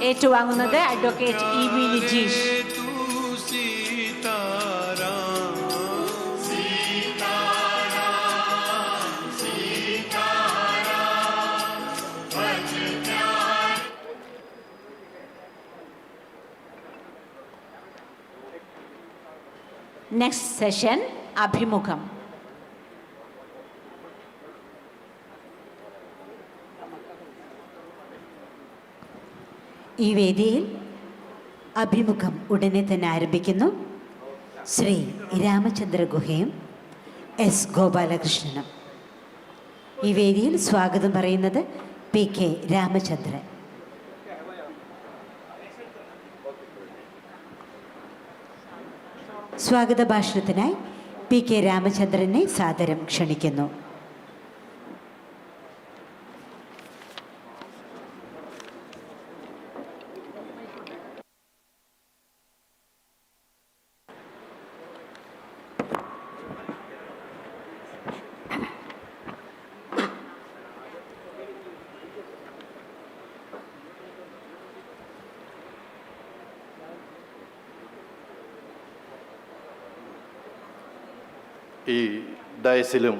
ഏറ്റുവാങ്ങുന്നത് advocate E V Lijeesh. Next session അഭിമുഖം. ഈ വേദിയിൽ അഭിമുഖം ഉടനെ തന്നെ ആരംഭിക്കുന്നു. ശ്രീ രാമചന്ദ്ര ഗുഹയും എസ് ഗോപാലകൃഷ്ണനും. ഈ വേദിയിൽ സ്വാഗതം പറയുന്നത് പി കെ രാമചന്ദ്രൻ. സ്വാഗത ഭാഷണത്തിനായി പി കെ രാമചന്ദ്രനെ സാദരം ക്ഷണിക്കുന്നു. ഈ ഡയസിലും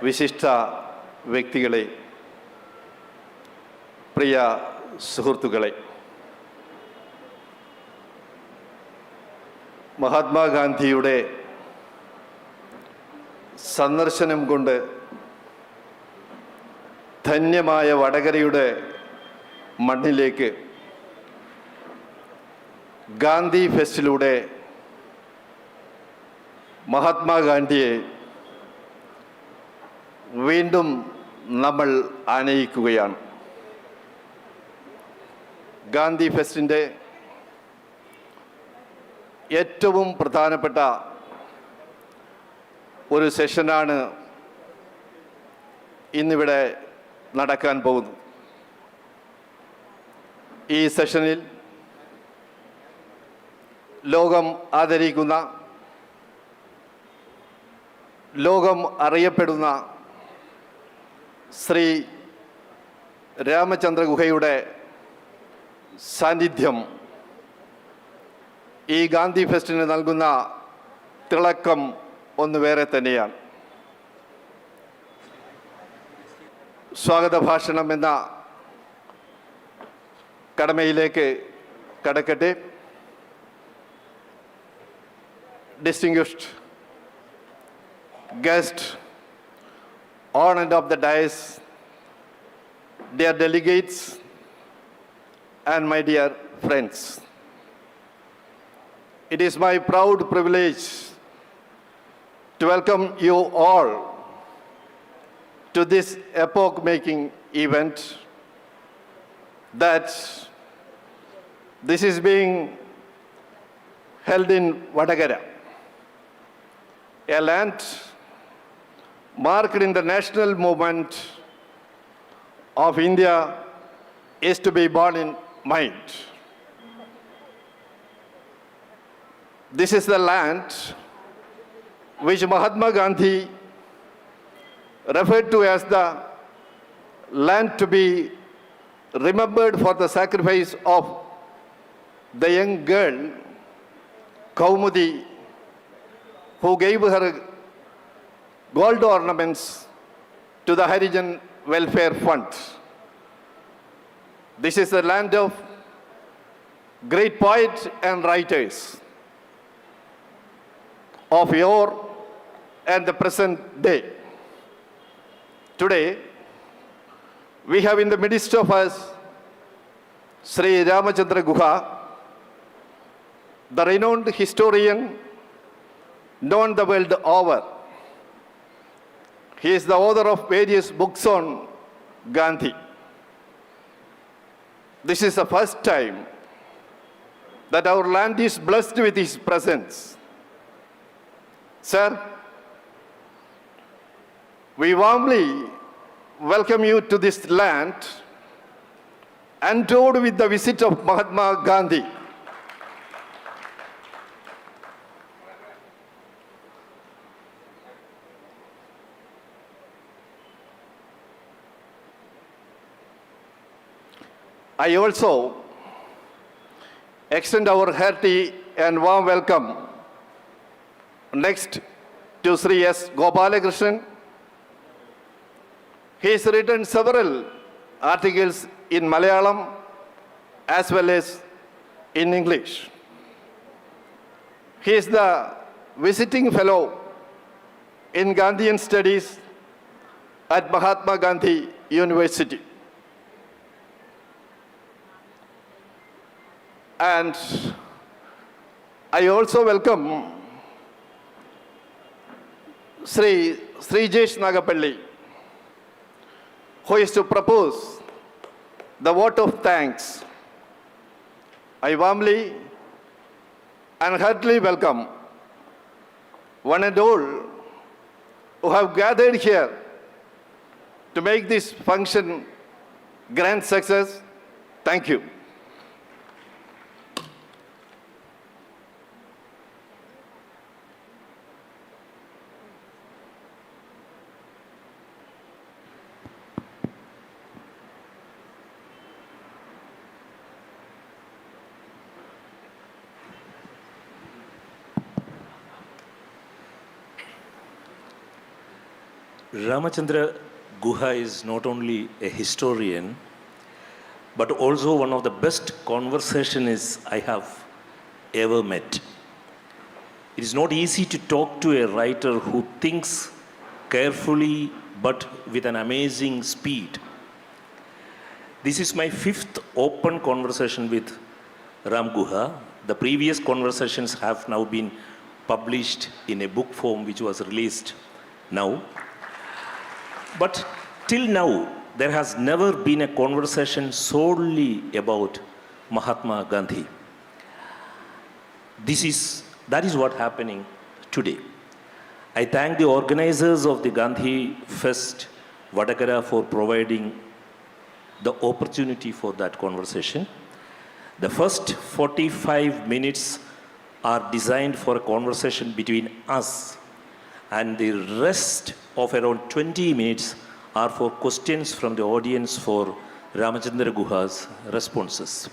വിശിഷ്ട വ്യക്തികളെ, പ്രിയ സുഹൃത്തുക്കളെ, മഹാത്മാഗാന്ധിയുടെ സന്ദർശനം കൊണ്ട് ധന്യമായ വടകരയുടെ മണ്ണിലേക്ക് ഗാന്ധി ഫെസ്റ്റിലൂടെ മഹാത്മാഗാന്ധിയെ വീണ്ടും നമ്മൾ ആനയിക്കുകയാണ്. ഗാന്ധി ഫെസ്റ്റിൻ്റെ ഏറ്റവും പ്രധാനപ്പെട്ട ഒരു സെഷനാണ് ഇന്നിവിടെ നടക്കാൻ പോകുന്നത്. ഈ സെഷനിൽ ലോകം ആദരിക്കുന്ന, ലോകം അറിയപ്പെടുന്ന ശ്രീ രാമചന്ദ്ര ഗുഹയുടെ സാന്നിധ്യം ഈ ഗാന്ധി ഫെസ്റ്റിന് നൽകുന്ന തിളക്കം ഒന്ന് വേറെ തന്നെയാണ്. സ്വാഗത ഭാഷണം എന്ന കടമയിലേക്ക് കടക്കട്ടെ. Distinguished guest, honored of the dais, dear delegates, and my dear friends. It is my proud privilege to welcome you all to this epoch-making event that this is being held in Vadagra. a land marked in the national movement of India is to be born in mind. This is the land which Mahatma Gandhi referred to as the land to be remembered for the sacrifice of the young girl, Kaumudi, who gave her gold ornaments to the Harijan Welfare Fund. This is the land of great poets and writers of yore and the present day. Today, we have in the midst of us Sri Ramachandra Guha, the renowned historian known the world over. He is the author of various books on Gandhi. This is the first time that our land is blessed with his presence. Sir, we warmly welcome you to this land endowed with the visit of Mahatma Gandhi. I also extend our hearty and warm welcome next to Sri S. Gopalakrishnan. He has written several articles in Malayalam as well as in English. He is the visiting fellow in Gandhian Studies at Mahatma Gandhi University. And I also welcome Sri Srijesh Nagapalli, who is to propose the vote of thanks. I warmly and heartily welcome one and all who have gathered here to make this function grand success. Thank you. Ramachandra Guha is not only a historian, but also one of the best conversationists I have ever met. It is not easy to talk to a writer who thinks carefully but with an amazing speed. This is my fifth open conversation with Ram Guha. The previous conversations have now been published in a book form which was released now. But till now, there has never been a conversation solely about Mahatma Gandhi. That is what happening today. I thank the organizers of the Gandhi Fest, Vadakkara, for providing the opportunity for that conversation. The first 45 minutes are designed for a conversation between us, and the rest of around 20 minutes are for questions from the audience for Ramachandra Guha's responses.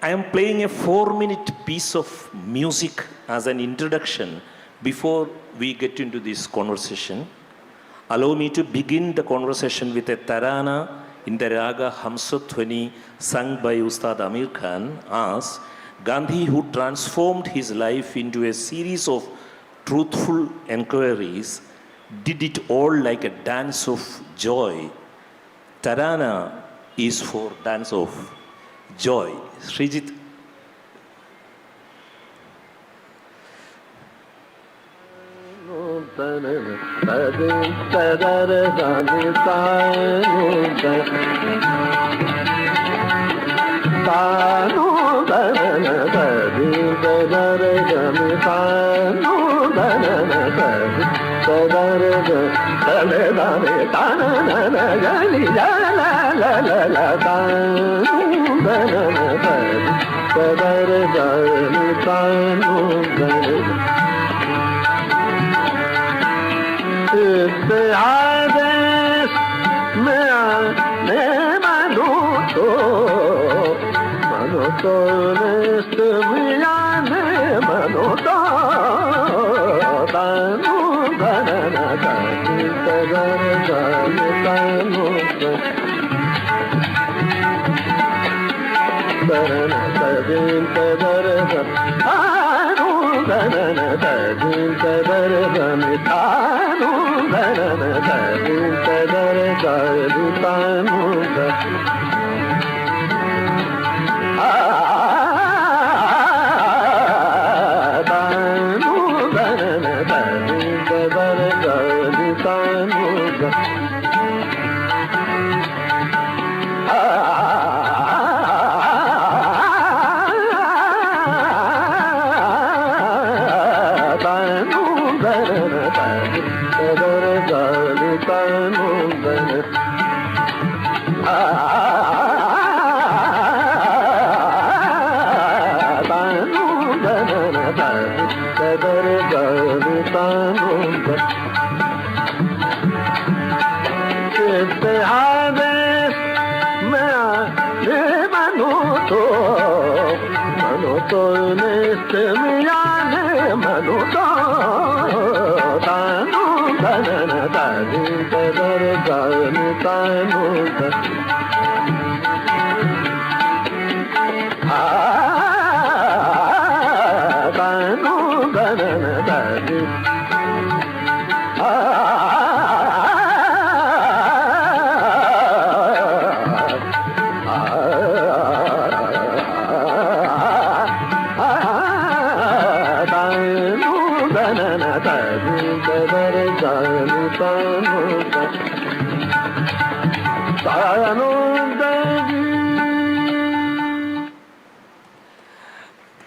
I am playing a 4-minute piece of music as an introduction before we get into this conversation. Allow me to begin the conversation with a tarana in the raga Hamsathwani sung by Ustad Amir Khan as Gandhi, who transformed his life into a series of truthful enquiries, did it all like a dance of joy. Tarana is for dance of joy. Srijit.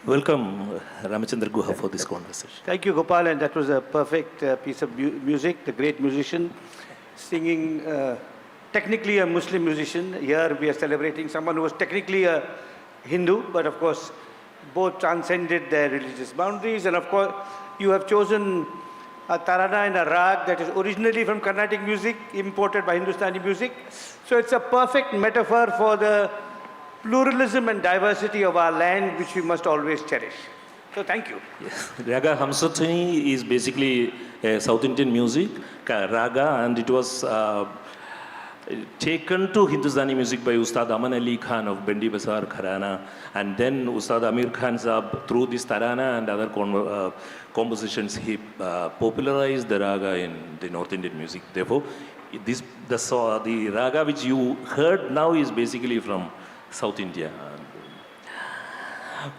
Welcome, Ramachandra Guha, for this conversation. Thank you, Gopal, and that was a perfect piece of music. The great musician singing, technically a Muslim musician. Here we are celebrating someone who was technically a Hindu, but of course both transcended their religious boundaries. And of course, you have chosen a tarana and a rag that is originally from Carnatic music, imported by Hindustani music. So it's a perfect metaphor for the pluralism and diversity of our land, which we must always cherish. So thank you. Yes. Raga Hamsathani is basically South Indian music, raga, and it was taken to Hindustani music by Ustad Aman Ali Khan of Bendi Basar Gharana, and then Ustad Amir Khan Saab, through this tarana and other compositions, he popularized the raga in the North Indian music. Therefore, the raga which you heard now is basically from South India.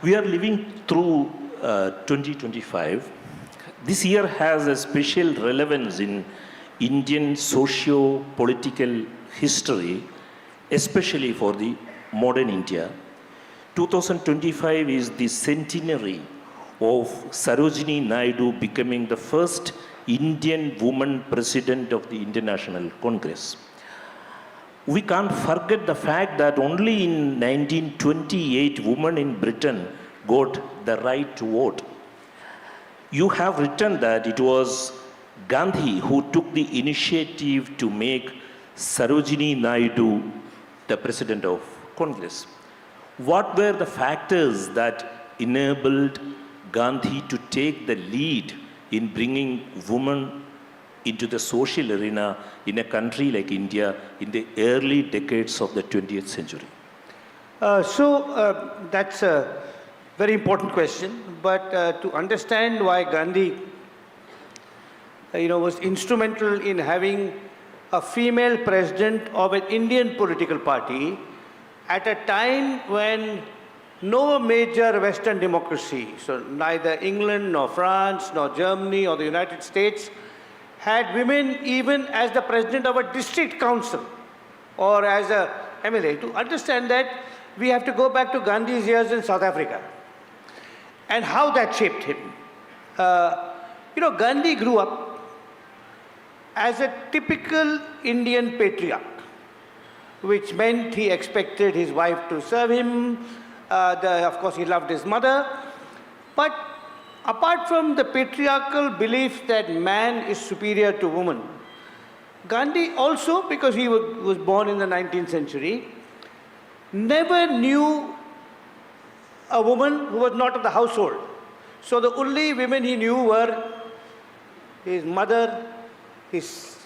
We are living through 2025. This year has a special relevance in Indian socio-political history, especially for the modern India. 2025 is the centenary of Sarojini Naidu becoming the first Indian woman president of the Indian National Congress. We can't forget the fact that only in 1928, women in Britain got the right to vote. You have written that it was Gandhi who took the initiative to make Sarojini Naidu the president of Congress. What were the factors that enabled Gandhi to take the lead in bringing women into the social arena in a country like India in the early decades of the 20th century? That's a very important question, but to understand why Gandhi was instrumental in having a female president of an Indian political party at a time when no major Western democracy, so neither England nor France nor Germany or the United States, had women even as the president of a district council or as a MLA. To understand that, we have to go back to Gandhi's years in South Africa and how that shaped him. Gandhi grew up as a typical Indian patriarch, which meant he expected his wife to serve him. Of course, he loved his mother. But apart from the patriarchal belief that man is superior to woman, Gandhi also, because he was born in the 19th century, never knew a woman who was not of the household. So the only women he knew were his mother, his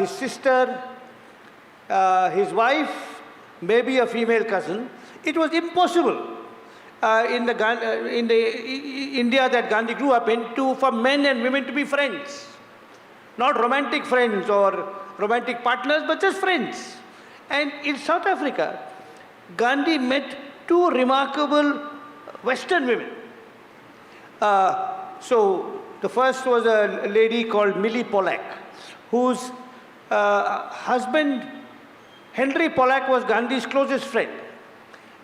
sister, his wife, maybe a female cousin. It was impossible in the India that Gandhi grew up in for men and women to be friends. Not romantic friends or romantic partners, but just friends. And in South Africa, Gandhi met two remarkable Western women. So the first was a lady called Millie Pollack, whose husband, Henry Pollack, was Gandhi's closest friend.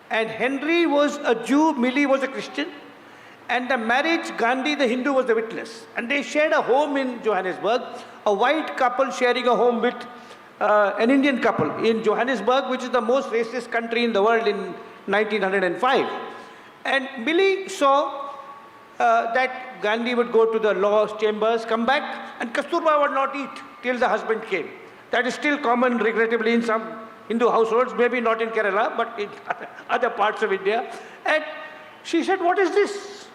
And Henry was a Jew, Millie was a Christian. And the marriage, Gandhi, the Hindu, was the witness. And they shared a home in Johannesburg, a white couple sharing a home with an Indian couple in Johannesburg, which is the most racist country in the world in 1905. And Millie saw that Gandhi would go to the law chambers, come back, and Kasturba would not eat till the husband came. That is still common, regrettably, in some Hindu households, maybe not in Kerala, but in other parts of India. And she said, "What is this?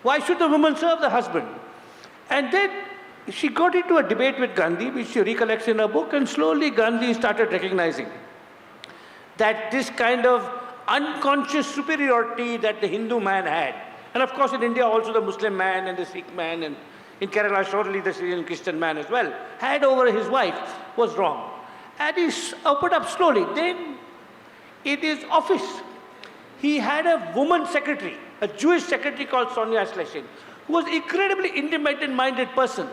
Why should the woman serve the husband?" And then she got into a debate with Gandhi, which she recollects in her book, and slowly Gandhi started recognizing that this kind of unconscious superiority that the Hindu man had, and of course in India also the Muslim man and the Sikh man, and in Kerala surely the Syrian Christian man as well, had over his wife, was wrong. And he opened up slowly. Then in his office, he had a woman secretary, a Jewish secretary called Sonia Schlesing, who was incredibly independent-minded person.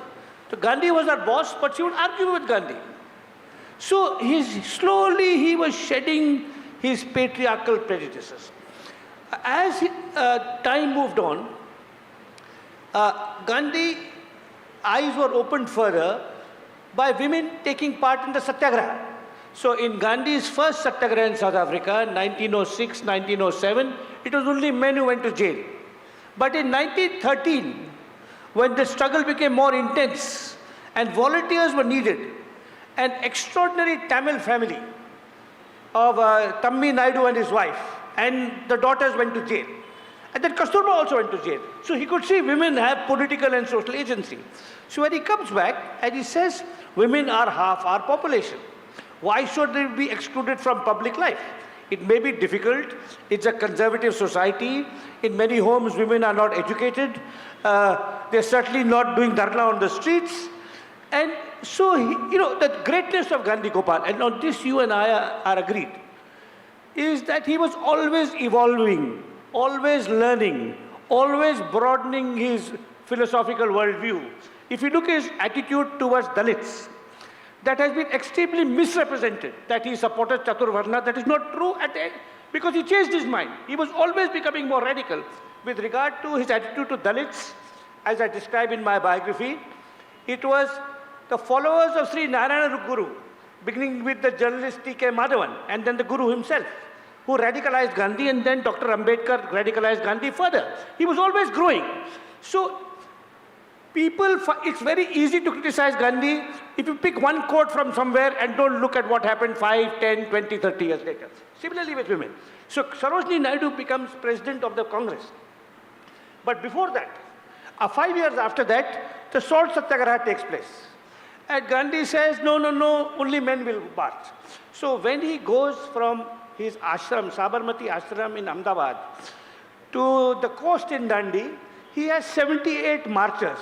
So Gandhi was her boss, but she would argue with Gandhi. So slowly he was shedding his patriarchal prejudices. As time moved on, Gandhi's eyes were opened further by women taking part in the Satyagraha. So in Gandhi's first Satyagraha in South Africa, 1906, 1907, it was only men who went to jail. But in 1913, when the struggle became more intense and volunteers were needed, an extraordinary Tamil family of Tammi Naidu and his wife and the daughters went to jail. And then Kasturba also went to jail. So he could see women have political and social agency. So when he comes back and he says, women are half our population. Why should they be excluded from public life? It may be difficult. It's a conservative society. In many homes, women are not educated. They're certainly not doing dharna on the streets. And so, the greatness of Gandhi Gopal, and on this you and I are agreed, is that he was always evolving, always learning, always broadening his philosophical worldview. If you look at his attitude towards Dalits, that has been extremely misrepresented, that he supported Chaturvarna. That is not true because he changed his mind. He was always becoming more radical. With regard to his attitude to Dalits, as I describe in my biography, it was the followers of Sri Narayana Guru, beginning with the journalist T.K. Madhavan, and then the Guru himself, who radicalized Gandhi, and then Dr. Ambedkar radicalized Gandhi further. He was always growing. So, it's very easy to criticize Gandhi if you pick one quote from somewhere and don't look at what happened 5, 10, 20, 30 years later. Similarly with women. So Sarojini Naidu becomes president of the Congress. But before that, 5 years after that, the Salt Satyagraha takes place. And Gandhi says, no, only men will march. So when he goes from his ashram, Sabarmati ashram in Ahmedabad, to the coast in Dandi, he has 78 marchers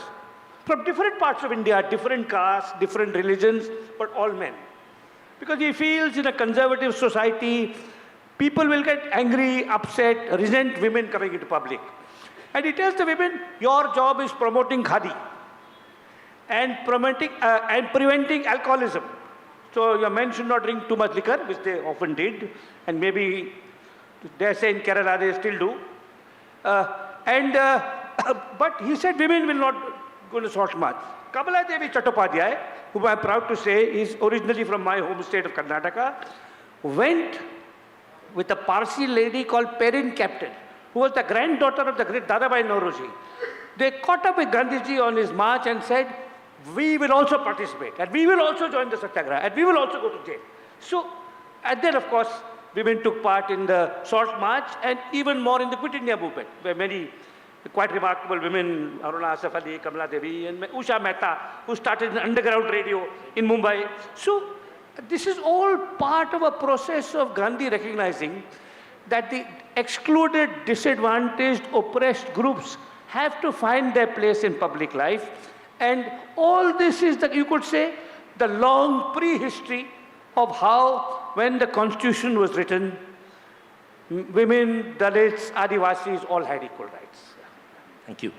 from different parts of India, different castes, different religions, but all men. Because he feels in a conservative society, people will get angry, upset, resent women coming into public. And he tells the women, your job is promoting khadi and preventing alcoholism. So your men should not drink too much liquor, which they often did, and maybe, they say in Kerala, they still do. But he said women will not go to salt march. Kamaladevi Chattopadhyay, whom I am proud to say is originally from my home state of Karnataka, went with a Parsi lady called Perin Captain, who was the granddaughter of the great Dadabhai Nauroji. They caught up with Gandhiji on his march and said, we will also participate, and we will also join the Satyagraha, and we will also go to jail. So, and then of course, women took part in the Salt March and even more in the Quit India movement, where many quite remarkable women, Aruna Asaf Ali, Kamala Devi, and Usha Mehta, who started an underground radio in Mumbai. So, this is all part of a process of Gandhi recognizing that the excluded, disadvantaged, oppressed groups have to find their place in public life. And all this is, you could say, the long prehistory of how, when the constitution was written, women, Dalits, Adivasis all had equal rights. Thank you.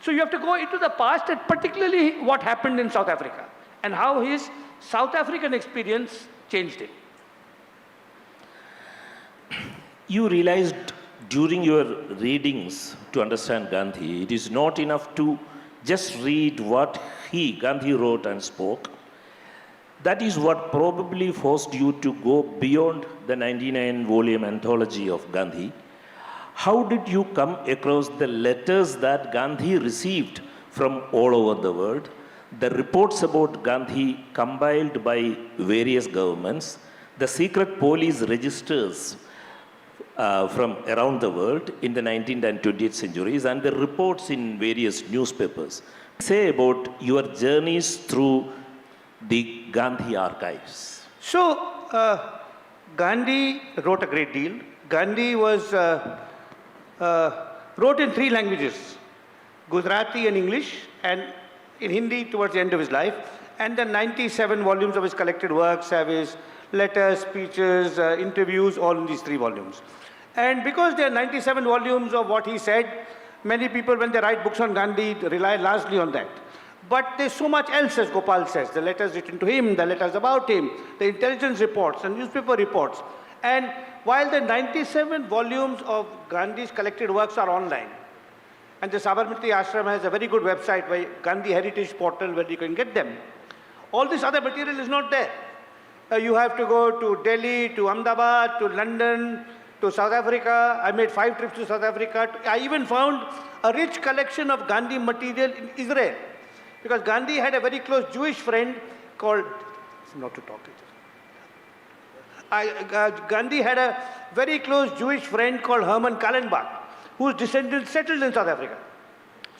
So you have to go into the past, and particularly what happened in South Africa and how his South African experience changed him. You realized during your readings to understand Gandhi, it is not enough to just read what Gandhi wrote and spoke. That is what probably forced you to go beyond the 99-volume anthology of Gandhi. How did you come across the letters that Gandhi received from all over the world, the reports about Gandhi compiled by various governments, the secret police registers from around the world in the 19th and 20th centuries, and the reports in various newspapers? Say about your journeys through the Gandhi archives. So, Gandhi wrote a great deal. Gandhi was wrote in 3 languages, Gujarati and English, and in Hindi towards the end of his life. And the 97 volumes of his collected works have his letters, speeches, interviews, all in these 3 volumes. And because there are 97 volumes of what he said, many people, when they write books on Gandhi, rely largely on that. But there's so much else, as Gopal says, the letters written to him, the letters about him, the intelligence reports, and newspaper reports. And while the 97 volumes of Gandhi's collected works are online, and the Sabarmati Ashram has a very good website, by Gandhi Heritage Portal, where you can get them, all this other material is not there. You have to go to Delhi, to Ahmedabad, to London, to South Africa. I made 5 trips to South Africa. I even found a rich collection of Gandhi material in Israel, because Gandhi had a very close Jewish friend called, not to talk, Gandhi had a very close Jewish friend called Herman Kallenbach, whose descendants settled in South Africa.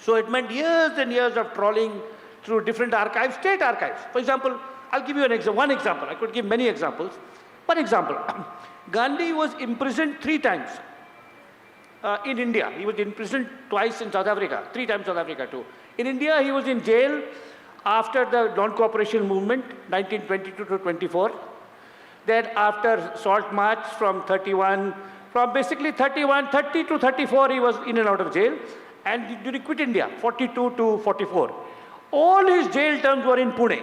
So it meant years and years of trawling through different archives, state archives. For example, I'll give you one example. I could give many examples. For example, Gandhi was imprisoned 3 times in India. He was imprisoned twice in South Africa, 3 times South Africa too. In India, he was in jail after the non-cooperation movement, 1922 to 24. Then after Salt March from 31, from basically 30 to 34, he was in and out of jail. And during Quit India, 42 to 44. All his jail terms were in Pune.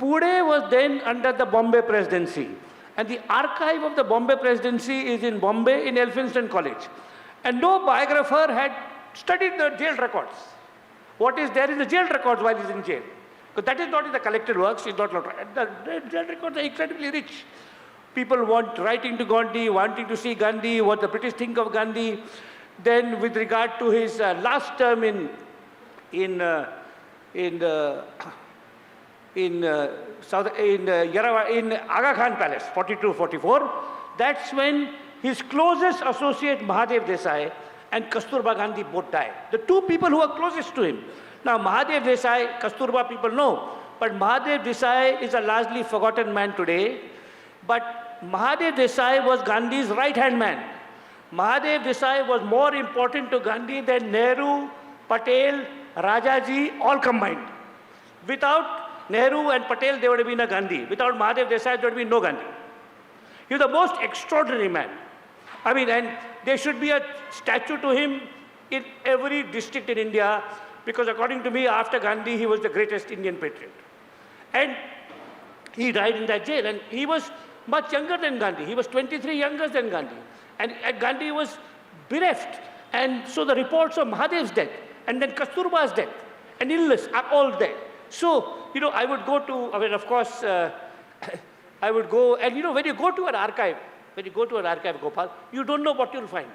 Pune was then under the Bombay Presidency. And the archive of the Bombay Presidency is in Bombay in Elphinstone College. And no biographer had studied the jail records. What is there in the jail records while he's in jail? Because that is not in the collected works, it's not. The jail records are incredibly rich. People writing to Gandhi, wanting to see Gandhi, what the British think of Gandhi. Then with regard to his last term in Aga Khan Palace, 42-44, that's when his closest associate Mahadev Desai and Kasturba Gandhi both died. The 2 people who were closest to him. Now Mahadev Desai, Kasturba people know, but Mahadev Desai is a largely forgotten man today. But Mahadev Desai was Gandhi's right-hand man. Mahadev Desai was more important to Gandhi than Nehru, Patel, Rajaji, all combined. Without Nehru and Patel, there would have been a Gandhi. Without Mahadev Desai, there would have been no Gandhi. He was the most extraordinary man. I mean, and there should be a statue to him in every district in India, because according to me, after Gandhi, he was the greatest Indian patriot. And he died in that jail, and he was much younger than Gandhi. He was 23 younger than Gandhi. And Gandhi was bereft. And so the reports of Mahadev's death, and then Kasturba's death, and illness are all there. So, I would go to, of course, I would go, and when you go to an archive, Gopal, you don't know what you'll find.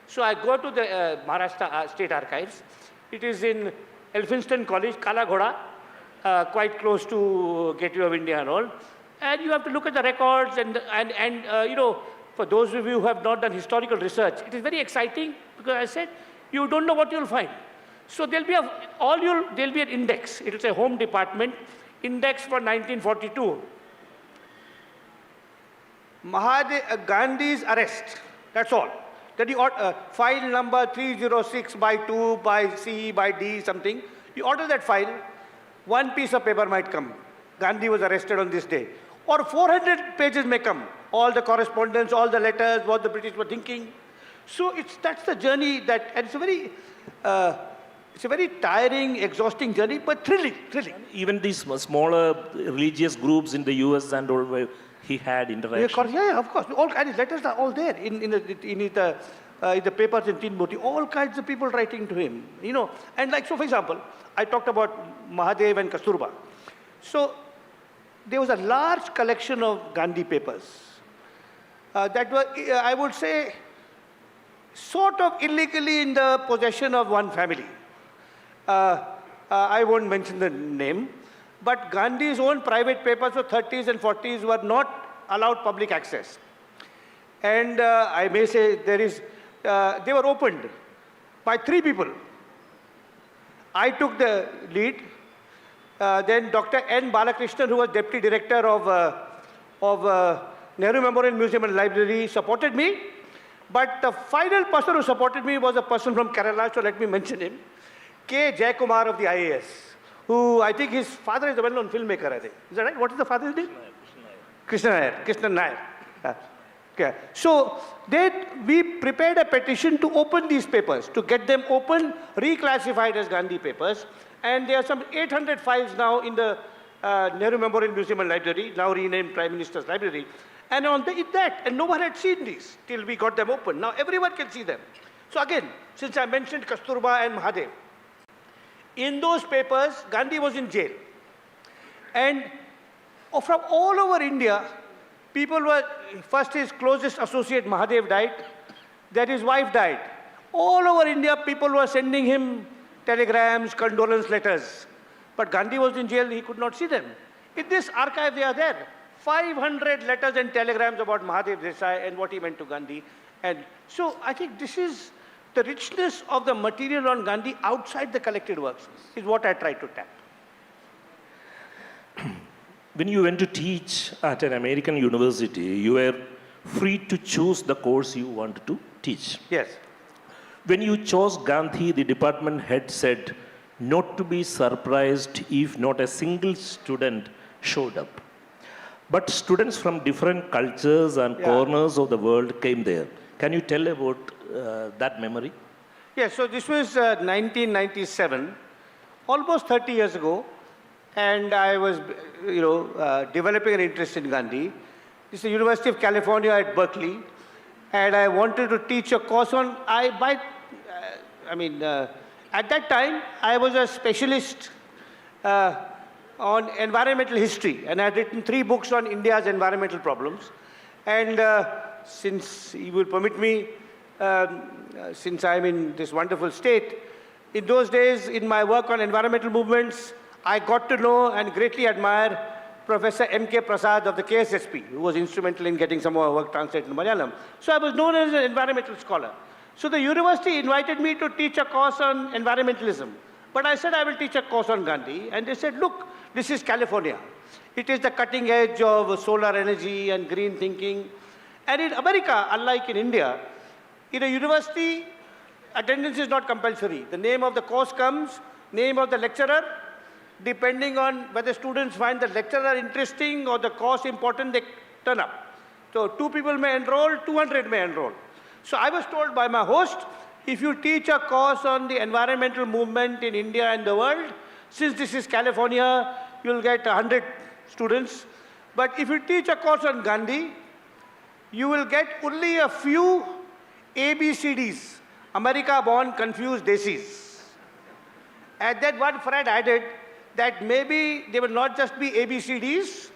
So I go to the Maharashtra State Archives. It is in Elphinstone College, Kala Ghoda, quite close to Gateway of India and all. And you have to look at the records and for those of you who have not done historical research, it is very exciting because I said, you don't know what you'll find. So there'll be there'll be an index. It'll say Home Department, index for 1942. Gandhi's arrest, that's all. That file number 306 by 2 by C by D something. You order that file, one piece of paper might come. Gandhi was arrested on this day. Or 400 pages may come. All the correspondence, all the letters, what the British were thinking. So that's the journey and it's a very tiring, exhausting journey, but thrilling. Even these smaller religious groups in the US and all, where he had interaction. Yeah, of course. All kinds of letters are all there in the papers in Tin Moti. All kinds of people writing to him, And so for example, I talked about Mahadev and Kasturba. So there was a large collection of Gandhi papers that were, I would say, sort of illegally in the possession of one family. I won't mention the name, but Gandhi's own private papers of 30s and 40s were not allowed public access. And I may say they were opened by 3 people. I took the lead. Then Dr. N. Balakrishnan, who was Deputy Director of Nehru Memorial Museum and Library, supported me. But the final person who supported me was a person from Kerala, so let me mention him. K. Jayakumar of the IAS, who I think his father is a well-known filmmaker, I think. Is that right? What is the father's name? Krishnan Nair. Okay. So we prepared a petition to open these papers, to get them open, reclassified as Gandhi papers. And there are some 800 files now in the Nehru Memorial Museum and Library, now renamed Prime Minister's Library. And and no one had seen these till we got them open. Now everyone can see them. So again, since I mentioned Kasturba and Mahadev, in those papers, Gandhi was in jail. And from all over India, people were, first his closest associate Mahadev died, then his wife died. All over India, people were sending him telegrams, condolence letters. But Gandhi was in jail, he could not see them. In this archive, they are there. 500 letters and telegrams about Mahadev Desai and what he meant to Gandhi. And so I think this is the richness of the material on Gandhi outside the collected works is what I tried to tap. When you went to teach at an American university, you were free to choose the course you wanted to teach. Yes. When you chose Gandhi, the department head said not to be surprised if not a single student showed up. But students from different cultures and corners of the world came there. Can you tell about that memory? Yes, so this was 1997, almost 30 years ago, and I was, developing an interest in Gandhi. This is the University of California at Berkeley, and I wanted to teach a course on, at that time, I was a specialist on environmental history, and I had written 3 books on India's environmental problems. And since you will permit me, since I'm in this wonderful state, in those days, in my work on environmental movements, I got to know and greatly admire Professor M.K. Prasad of the KSSP, who was instrumental in getting some of our work translated into Malayalam. So I was known as an environmental scholar. So the university invited me to teach a course on environmentalism. But I said I will teach a course on Gandhi, and they said, look, this is California. It is the cutting edge of solar energy and green thinking. And in America, unlike in India, in a university, attendance is not compulsory. The name of the course comes, name of the lecturer. Depending on whether students find the lecturer interesting or the course important, they turn up. So 2 people may enroll, 200 may enroll. So I was told by my host, if you teach a course on the environmental movement in India and the world, since this is California, you'll get 100 students. But if you teach a course on Gandhi, you will get only a few ABCDs, America-born confused desis. And then one friend added that maybe they will not just be ABCDs,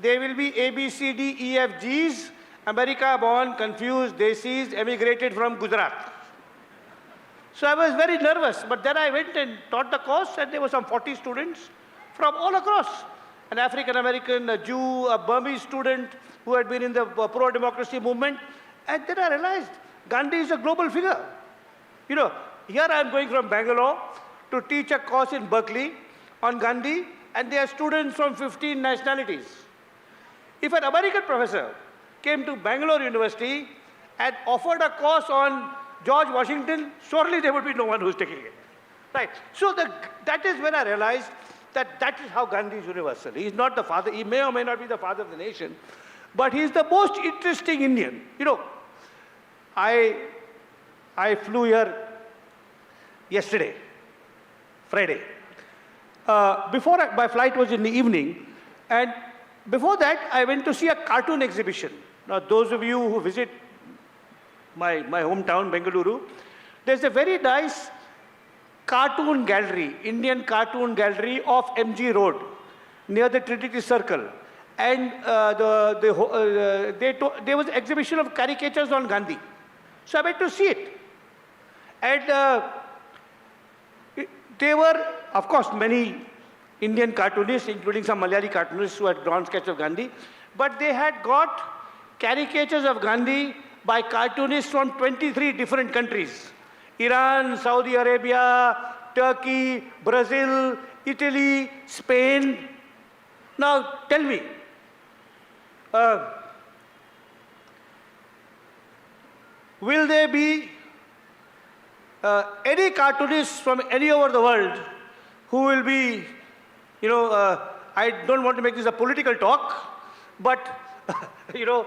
they will be ABCDEFGs, America born, confused, desis, emigrated from Gujarat. So I was very nervous, but then I went and taught the course, and there were some 40 students from all across. An African American, a Jew, a Burmese student who had been in the pro-democracy movement. And then I realized Gandhi is a global figure. You know, here I am going from Bangalore to teach a course in Berkeley on Gandhi, and there are students from 15 nationalities. If an American professor came to Bangalore University and offered a course on George Washington, surely there would be no one who's taking it. Right? So that is when I realized that is how Gandhi is universal. He is not the father, he may or may not be the father of the nation, but he is the most interesting Indian. You know, I flew here yesterday, Friday. My flight was in the evening, and before that, I went to see a cartoon exhibition. Now, those of you who visit my hometown, Bengaluru, there's a very nice cartoon gallery, Indian cartoon gallery off MG Road, near the Trinity Circle. And there was an exhibition of caricatures on Gandhi. So I went to see it. And there were, of course, many Indian cartoonists, including some Malayali cartoonists who had drawn sketches of Gandhi. But they had got caricatures of Gandhi by cartoonists from 23 different countries. Iran, Saudi Arabia, Turkey, Brazil, Italy, Spain. Now, tell me, will there be any cartoonists from any over the world who will be, you know, I don't want to make this a political talk, but, you know,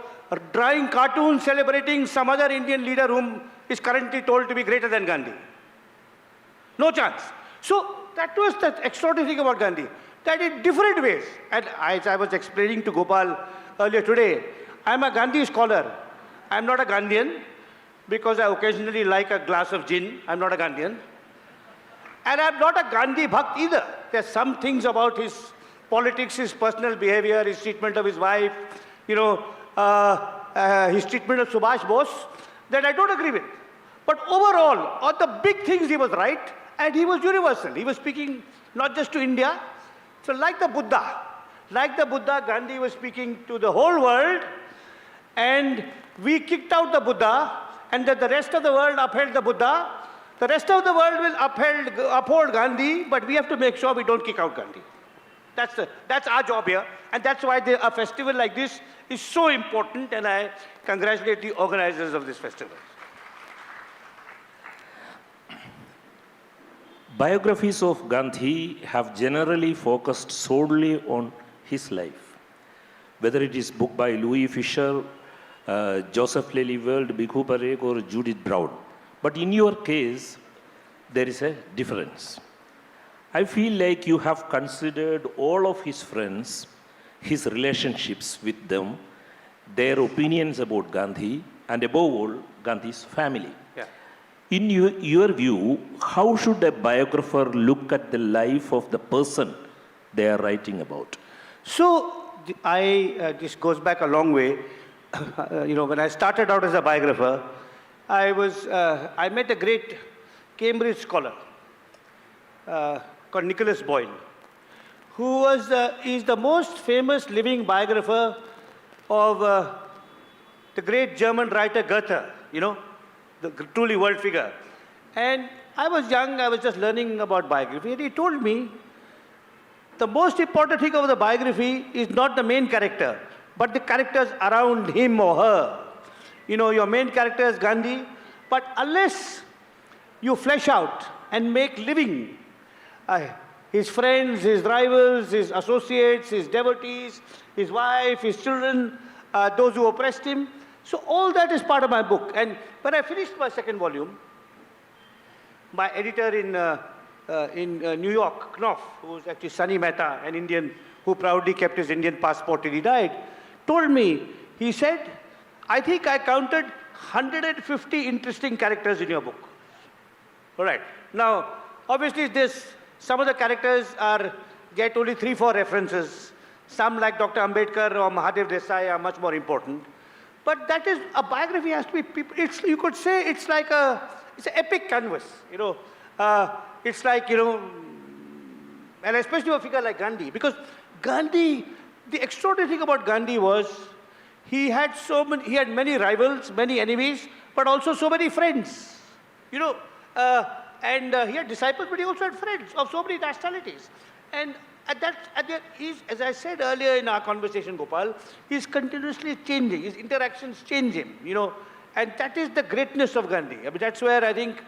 drawing cartoons celebrating some other Indian leader whom is currently told to be greater than Gandhi? No chance. So that was the extraordinary thing about Gandhi, that in different ways, and as I was explaining to Gopal earlier today, I'm a Gandhi scholar. I'm not a Gandhian, because I occasionally like a glass of gin. I'm not a Gandhian. And I'm not a Gandhi Bhakt either. There's some things about his politics, his personal behavior, his treatment of his wife, you know, his treatment of Subhash Bose, that I don't agree with. But overall, on the big things he was right, and he was universal. He was speaking not just to India. So like the Buddha, Gandhi was speaking to the whole world, and we kicked out the Buddha, and that the rest of the world upheld the Buddha. The rest of the world will uphold Gandhi, but we have to make sure we don't kick out Gandhi. That's our job here, and that's why a festival like this is so important, and I congratulate the organizers of this festival. Biographies of Gandhi have generally focused solely on his life. Whether it is book by Louis Fisher, Joseph Lelyveld, Bhikhu Parekh, or Judith Brown. But in your case, there is a difference. I feel like you have considered all of his friends, his relationships with them, their opinions about Gandhi, and above all, Gandhi's family. Yeah. In your view, how should a biographer look at the life of the person they are writing about? So, this goes back a long way. You know, when I started out as a biographer, I met a great Cambridge scholar called Nicholas Boyle, who is the most famous living biographer of the great German writer Goethe, you know, the truly world figure. And I was young, I was just learning about biography, and he told me the most important thing of the biography is not the main character, but the characters around him or her. You know, your main character is Gandhi, but unless you flesh out and make living his friends, his rivals, his associates, his devotees, his wife, his children, those who oppressed him. So all that is part of my book. And when I finished my second volume, my editor in New York, Knopf, who was actually Sunny Mehta, an Indian who proudly kept his Indian passport till he died, told me, he said, I think I counted 150 interesting characters in your book. All right. Now, obviously, there's Some of the characters get only 3-4 references. Some, like Dr. Ambedkar or Mahadev Desai, are much more important. But that is, a biography has to be, you could say it's like it's an epic canvas, you know. It's like, you know, and especially a figure like Gandhi, because Gandhi, the extraordinary thing about Gandhi was he had many rivals, many enemies, but also so many friends, you know. And he had disciples, but he also had friends of so many nationalities. And as I said earlier in our conversation, Gopal, he's continuously changing. His interactions change him, you know. And that is the greatness of Gandhi. I mean, that's where I think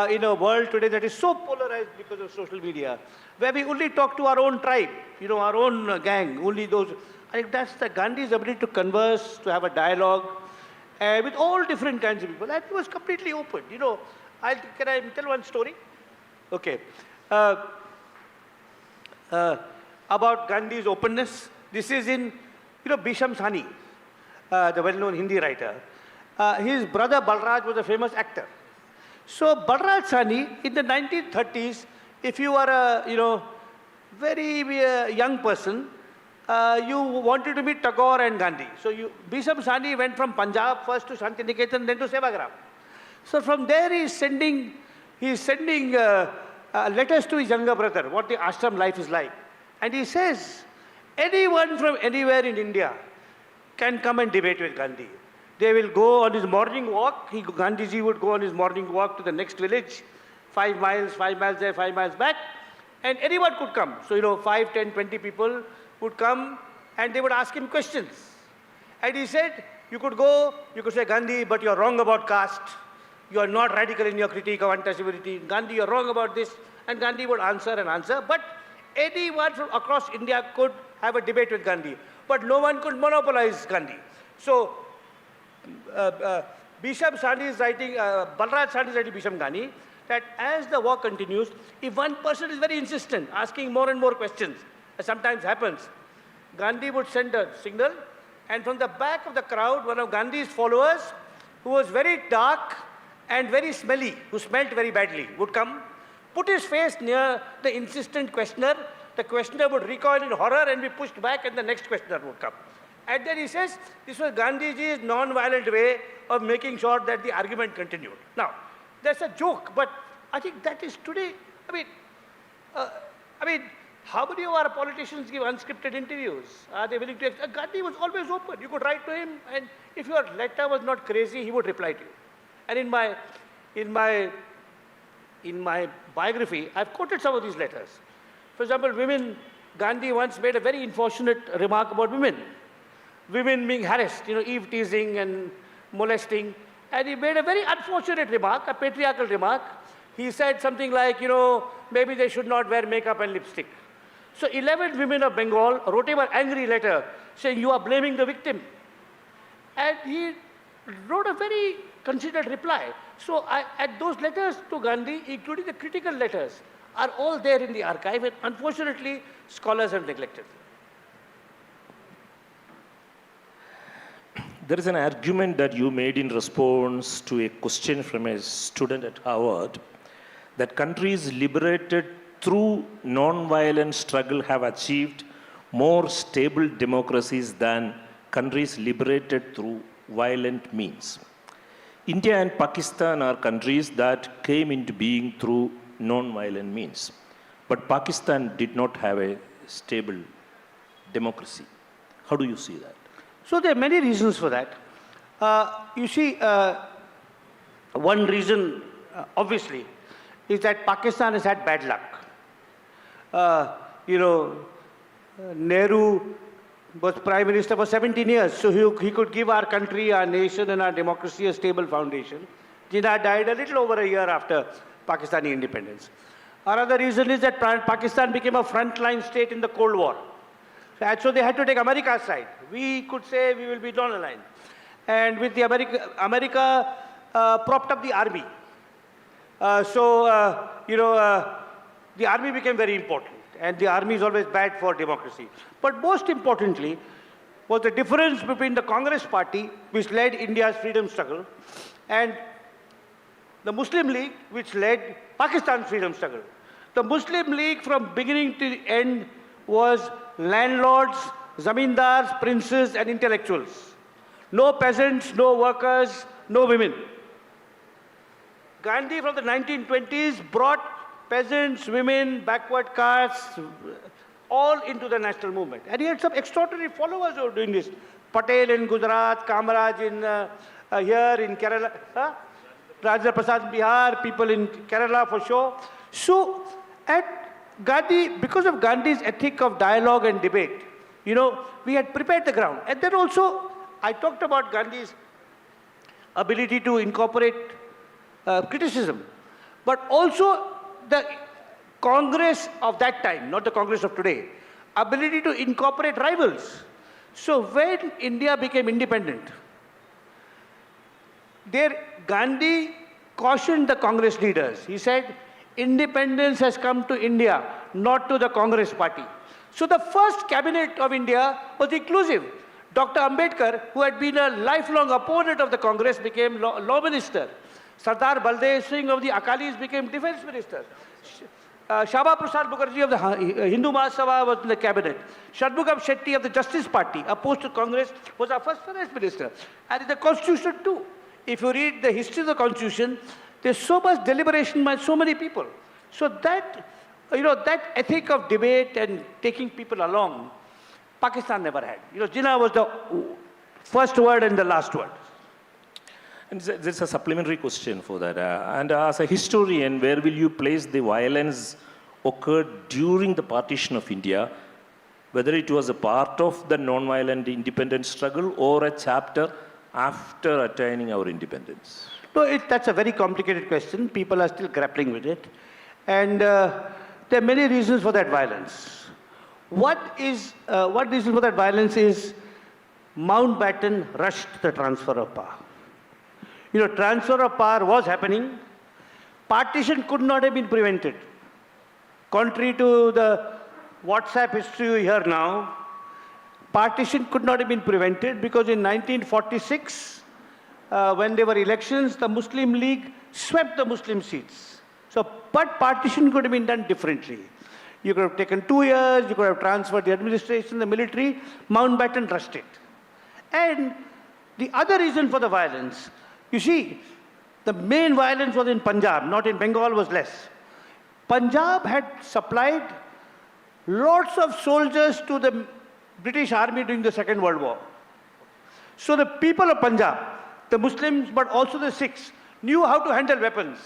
in a world today that is so polarized because of social media, where we only talk to our own tribe, you know, our own gang, only those. I think that's the Gandhi's ability to converse, to have a dialogue with all different kinds of people. And he was completely open, you know. Can I tell one story? Okay. About Gandhi's openness. This is in, you know, Bhisham Sahni, the well-known Hindi writer. His brother Balraj was a famous actor. So Balraj Sahni, in the 1930s, if you were a, you know, very young person, you wanted to meet Tagore and Gandhi. So Bhisham Sahni went from Punjab first to Shantiniketan, then to Sevagram. So from there he's sending letters to his younger brother, what the ashram life is like. And he says, anyone from anywhere in India can come and debate with Gandhi. They will go on his morning walk. Gandhiji would go on his morning walk to the next village, 5 miles there, 5 miles back, and anyone could come. So, you know, 5, 10, 20 people would come and they would ask him questions. And he said, you could go, you could say, Gandhi, but you're wrong about caste. You are not radical in your critique of untouchability. Gandhi, you're wrong about this. And Gandhi would answer and answer. But anyone from across India could have a debate with Gandhi. But no one could monopolize Gandhi. So, Bhisham Sahni is writing, Balraj Sahni is writing Bhisham Sahni, that as the war continues, if one person is very insistent, asking more and more questions, as sometimes happens, Gandhi would send a signal, and from the back of the crowd, one of Gandhi's followers, who was very dark and very smelly, who smelled very badly, would come, put his face near the insistent questioner. The questioner would recoil in horror and be pushed back, and the next questioner would come. And then he says, this was Gandhiji's non-violent way of making sure that the argument continued. Now, that's a joke, but I think that is today. I mean, how many of our politicians give unscripted interviews? Are they willing to? Gandhi was always open. You could write to him, and if your letter was not crazy, he would reply to you. And in my biography, I've quoted some of these letters. For example, women. Gandhi once made a very unfortunate remark about women. Women being harassed, you know, eve teasing and molesting. And he made a very unfortunate remark, a patriarchal remark. He said something like, you know, maybe they should not wear makeup and lipstick. So 11 women of Bengal wrote him an angry letter saying, you are blaming the victim. And he wrote a very considered reply. So and those letters to Gandhi, including the critical letters, are all there in the archive, and unfortunately, scholars have neglected them. There is an argument that you made in response to a question from a student at Harvard that countries liberated through non-violent struggle have achieved more stable democracies than countries liberated through violent means. India and Pakistan are countries that came into being through non-violent means. But Pakistan did not have a stable democracy. How do you see that? So there are many reasons for that. You see, one reason, obviously, is that Pakistan has had bad luck. You know, Nehru was Prime Minister for 17 years, so he could give our country, our nation, and our democracy a stable foundation. Jinnah died a little over a year after Pakistani independence. Another reason is that Pakistan became a frontline state in the Cold War. So they had to take America's side. We could say we will be non-aligned. And with the America propped up the army. You know, the army became very important. And the army is always bad for democracy. But most importantly was the difference between the Congress party, which led India's freedom struggle, and the Muslim League, which led Pakistan's freedom struggle. The Muslim League from beginning to end was landlords, zamindars, princes and intellectuals. No peasants, no workers, no women. Gandhi from the 1920s brought peasants, women, backward castes, all into the national movement. And he had some extraordinary followers who were doing this. Patel in Gujarat, Kamaraj in here in Kerala, Rajendra Prasad in Bihar, people in Kerala for sure. So at Gandhi, because of Gandhi's ethic of dialogue and debate, you know, we had prepared the ground. And then also, I talked about Gandhi's ability to incorporate criticism, but also the Congress of that time, not the Congress of today, ability to incorporate rivals. So when India became independent, there Gandhi cautioned the Congress leaders. He said, independence has come to India, not to the Congress party. So the first cabinet of India was inclusive. Dr. Ambedkar, who had been a lifelong opponent of the Congress, became law minister. Sardar Baldev Singh of the Akalis became defense minister. Shaba Prasad Mukherjee of the Hindu Mahasabha was in the cabinet. Shadmukam Shetty of the Justice Party, opposed to Congress, was our first finance minister. And in the Constitution too. If you read the history of the Constitution, there's so much deliberation by so many people. So that, you know, that ethic of debate and taking people along, Pakistan never had. You know, Jinnah was the first word and the last word. And there's a supplementary question for that. And as a historian, where will you place the violence occurred during the partition of India, whether it was a part of the non-violent independence struggle or a chapter after attaining our independence? No, that's a very complicated question. People are still grappling with it. And there are many reasons for that violence. One reason for that violence is Mountbatten rushed the transfer of power. You know, transfer of power was happening. Partition could not have been prevented. Contrary to the WhatsApp history you hear now, partition could not have been prevented because in 1946, when there were elections, the Muslim League swept the Muslim seats. So, but partition could have been done differently. You could have taken 2 years, you could have transferred the administration, the military. Mountbatten rushed it. And the other reason for the violence, you see, the main violence was in Punjab, not in Bengal, was less. Punjab had supplied lots of soldiers to the British Army during the Second World War. So the people of Punjab, the Muslims, but also the Sikhs, knew how to handle weapons,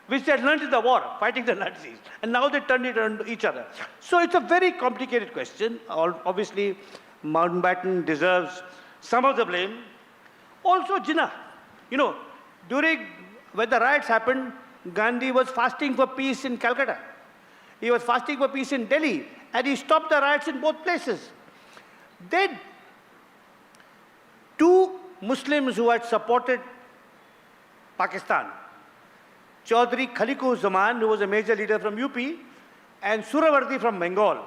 which they had learned in the war, fighting the Nazis. And now they turned it on each other. So it's a very complicated question. Obviously, Mountbatten deserves some of the blame. Also, Jinnah. You know, when the riots happened, Gandhi was fasting for peace in Calcutta. He was fasting for peace in Delhi. And he stopped the riots in both places. Then, 2 Muslims who had supported Pakistan, Chaudhry Khaliqur Zaman, who was a major leader from UP, and Suravardi from Bengal,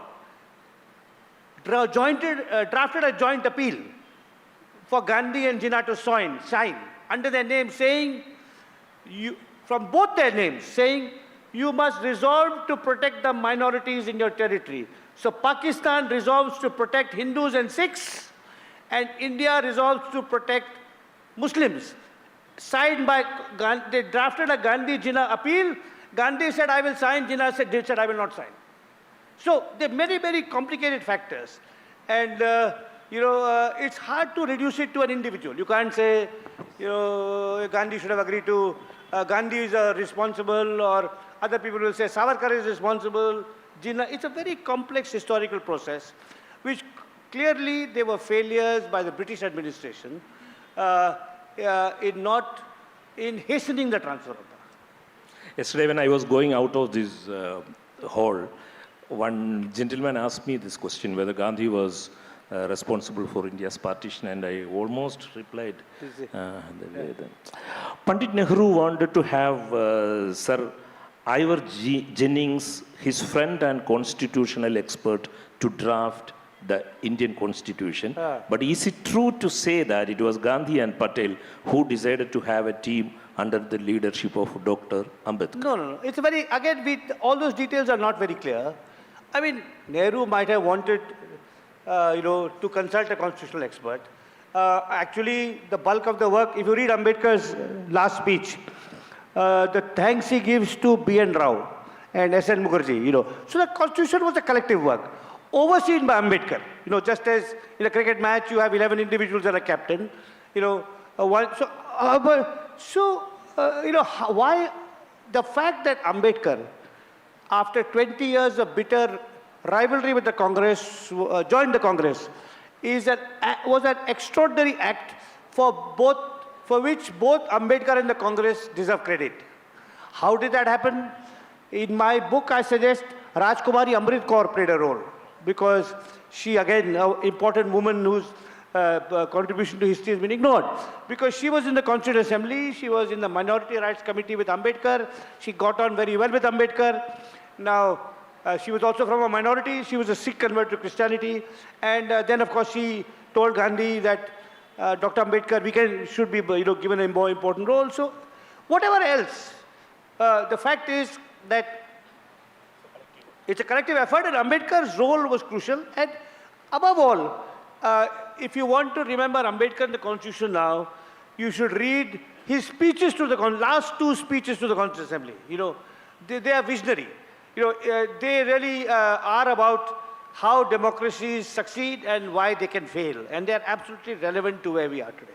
drafted a joint appeal for Gandhi and Jinnah to sign under their name, saying, from both their names, saying, you must resolve to protect the minorities in your territory. So Pakistan resolves to protect Hindus and Sikhs, and India resolves to protect Muslims. Signed by Gandhi, they drafted a Gandhi-Jinnah appeal. Gandhi said, I will sign. Jinnah said, I will not sign. So there are many, very complicated factors. And, it's hard to reduce it to an individual. You can't say, Gandhi should have agreed to, Gandhi is responsible, or other people will say Savarkar is responsible. Jinnah, it's a very complex historical process, which clearly there were failures by the British administration in hastening the transfer of power. Yesterday, when I was going out of this hall, one gentleman asked me this question, whether Gandhi was responsible for India's partition, and I almost replied. Pandit Nehru wanted to have Sir Ivor Jennings, his friend and constitutional expert, to draft the Indian constitution. But is it true to say that it was Gandhi and Patel who decided to have a team under the leadership of Dr. Ambedkar. No. It's very, again, all those details are not very clear. I mean, Nehru might have wanted, to consult a constitutional expert. Actually, the bulk of the work, if you read Ambedkar's last speech, the thanks he gives to B.N. Rao and S.N. Mukherjee, So the constitution was a collective work, overseen by Ambedkar. Just as in a cricket match, you have 11 individuals and a captain, why the fact that Ambedkar, after 20 years of bitter rivalry with the Congress, joined the Congress, was an extraordinary act for which both Ambedkar and the Congress deserve credit. How did that happen? In my book, I suggest Rajkumari Amrit Kaur played a role, because she, again, an important woman whose contribution to history has been ignored. Because she was in the Constituent Assembly, she was in the Minority Rights Committee with Ambedkar, she got on very well with Ambedkar. Now, she was also from a minority, she was a Sikh convert to Christianity, and then of course she told Gandhi that Dr. Ambedkar should be given a more important role. So whatever else, the fact is that it's a collective effort, and Ambedkar's role was crucial. And above all, if you want to remember Ambedkar and the Constitution now, you should read his speeches to the last two speeches to the Constituent Assembly. They are visionary. They really are about how democracies succeed and why they can fail, and they are absolutely relevant to where we are today.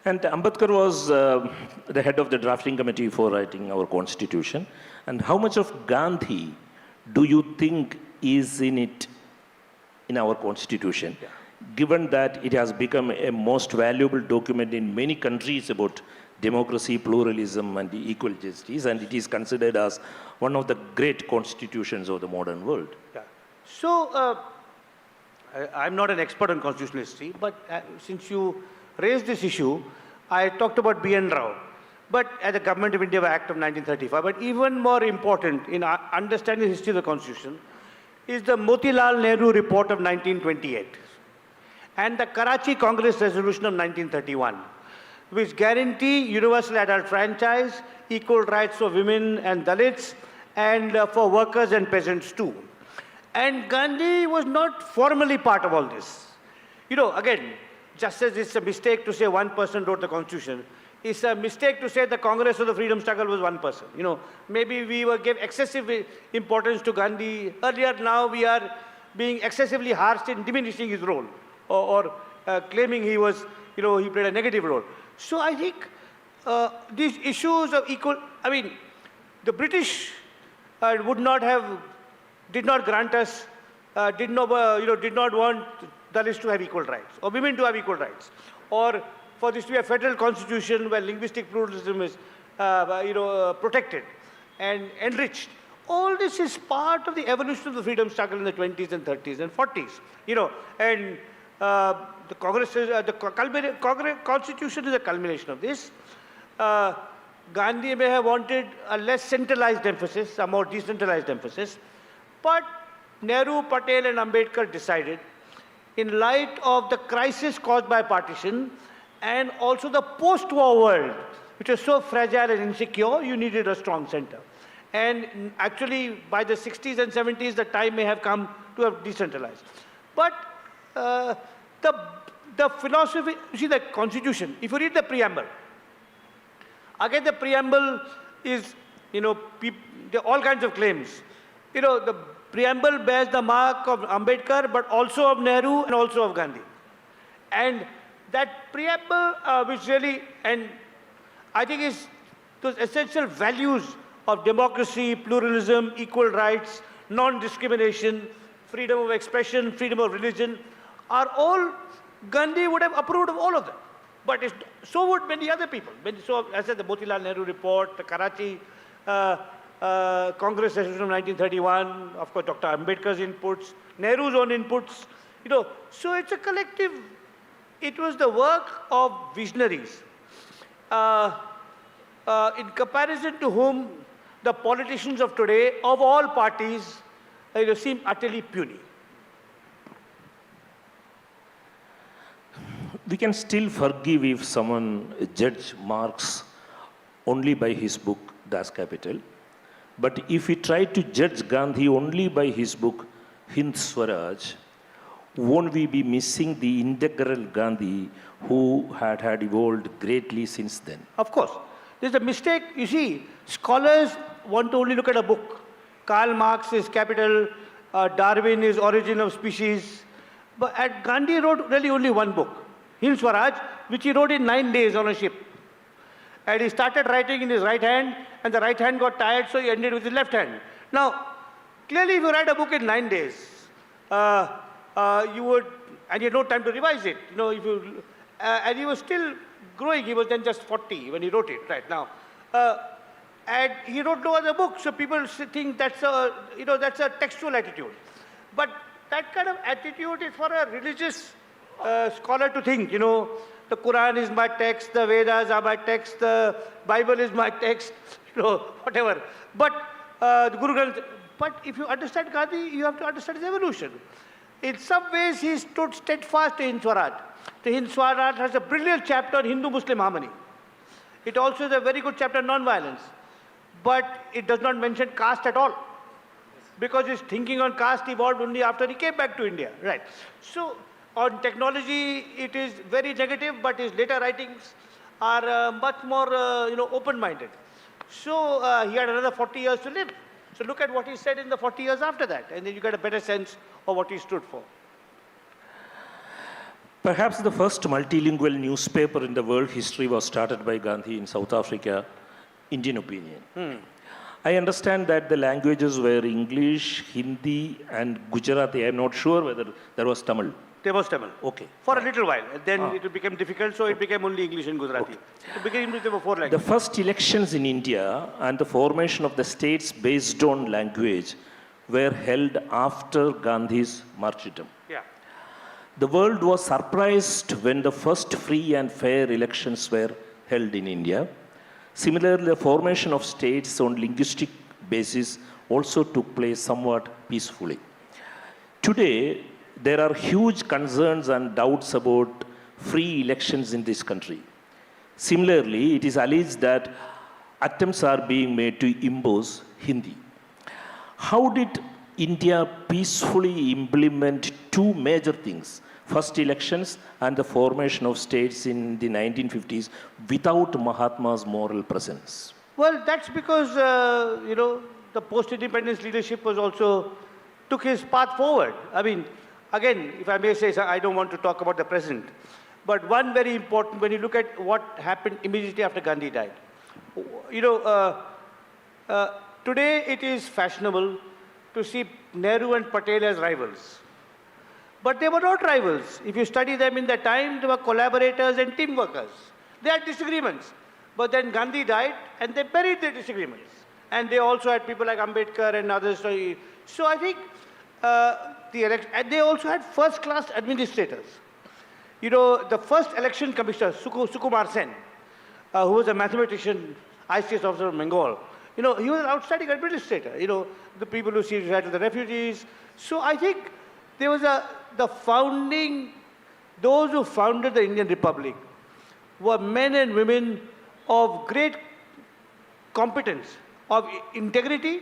And Ambedkar was the head of the drafting committee for writing our constitution. And how much of Gandhi do you think is in our constitution, given that it has become a most valuable document in many countries about democracy, pluralism, and equal justice, and it is considered as one of the great constitutions of the modern world? Yeah. So, I'm not an expert on constitutional history, but since you raised this issue, I talked about B.N. Rao, but at the Government of India Act of 1935. But even more important in understanding the history of the Constitution is the Motilal Nehru Report of 1928 and the Karachi Congress Resolution of 1931, which guarantee universal adult franchise, equal rights for women and Dalits, and for workers and peasants too. And Gandhi was not formally part of all this. Again, just as it's a mistake to say one person wrote the Constitution, it's a mistake to say the Congress of the Freedom Struggle was one person. Maybe we gave excessive importance to Gandhi earlier. Now we are being excessively harsh in diminishing his role or claiming he was, he played a negative role. So I think these issues of equal, the British did not grant us, did not want Dalits to have equal rights, or women to have equal rights, or for this to be a federal constitution where linguistic pluralism is, protected and enriched. All this is part of the evolution of the freedom struggle in the 20s and 30s and 40s. And the Constitution is a culmination of this. Gandhi may have wanted a less centralized emphasis, a more decentralized emphasis, but Nehru, Patel, and Ambedkar decided, in light of the crisis caused by partition and also the post-war world, which was so fragile and insecure, you needed a strong center. And actually, by the 60s and 70s, the time may have come to have decentralized. But the philosophy, see the Constitution, if you read the preamble, again the preamble is, there are all kinds of claims. The preamble bears the mark of Ambedkar, but also of Nehru and also of Gandhi. And that preamble, which really, and I think is those essential values of democracy, pluralism, equal rights, non-discrimination, freedom of expression, freedom of religion, are all, Gandhi would have approved of all of them. But so would many other people. So, as I said, the Motilal Nehru report, the Karachi Congress Resolution of 1931, of course, Dr. Ambedkar's inputs, Nehru's own inputs. So it's a collective, it was the work of visionaries, in comparison to whom the politicians of today, of all parties, seem utterly puny. we can still forgive if someone judge Marx only by his book Das Kapital. But if we try to judge Gandhi only by his book Hind Swaraj, won't we be missing the integral Gandhi who had evolved greatly since then? Of course. There's a mistake. You see, scholars want to only look at a book. Karl Marx is Capital, Darwin is Origin of Species. But Gandhi wrote really only one book, Hind Swaraj, which he wrote in 9 days on a ship. And he started writing in his right hand, and the right hand got tired, so he ended with his left hand. Now, clearly, if you write a book in 9 days, you would, and you had no time to revise it. You know, if you, and he was still growing. He was then just 40 when he wrote it. Right now, and he wrote no other book. So people think that's a, that's a textual attitude. But that kind of attitude is for a religious scholar to think. You know, the Quran is my text, the Vedas are my text, the Bible is my text. Whatever. But the Guru Granth. But if you understand Gandhi, you have to understand his evolution. In some ways, he stood steadfast to Hind Swaraj. The Hind Swaraj has a brilliant chapter on Hindu-Muslim harmony. It also has a very good chapter on non-violence. But it does not mention caste at all. Because his thinking on caste evolved only after he came back to India. Right. So, on technology, it is very negative, but his later writings are much more, open-minded. So, he had another 40 years to live. So look at what he said in the 40 years after that, and then you get a better sense of what he stood for. Perhaps the first multilingual newspaper in the world history was started by Gandhi in South Africa, Indian Opinion. I understand that the languages were English, Hindi, and Gujarati. I am not sure whether there was Tamil. There was Tamil. Okay. For a little while. Then it became difficult, so it became only English and Gujarati. Okay. To begin with, there were 4 languages. The first elections in India and the formation of the states based on language were held after Gandhi's martyrdom. Yeah. The world was surprised when the first free and fair elections were held in India. Similarly, the formation of states on linguistic basis also took place somewhat peacefully. Today, there are huge concerns and doubts about free elections in this country. Similarly, it is alleged that attempts are being made to impose Hindi. How did India peacefully implement 2 major things? First elections and the formation of states in the 1950s without Mahatma's moral presence. Well, that's because, the post-independence leadership was also took his path forward. I mean, again, if I may say, I don't want to talk about the present. But one very important, when you look at what happened immediately after Gandhi died. Today it is fashionable to see Nehru and Patel as rivals. But they were not rivals. If you study them in that time, they were collaborators and team workers. They had disagreements. But then Gandhi died and they buried their disagreements. And they also had people like Ambedkar and others. So I think and they also had first-class administrators. The first election commissioner, Sukumar Sen, who was a mathematician, ICS officer of Bengal, he was an outstanding administrator. The people who see right to the refugees. So I think there was those who founded the Indian Republic were men and women of great competence, of integrity,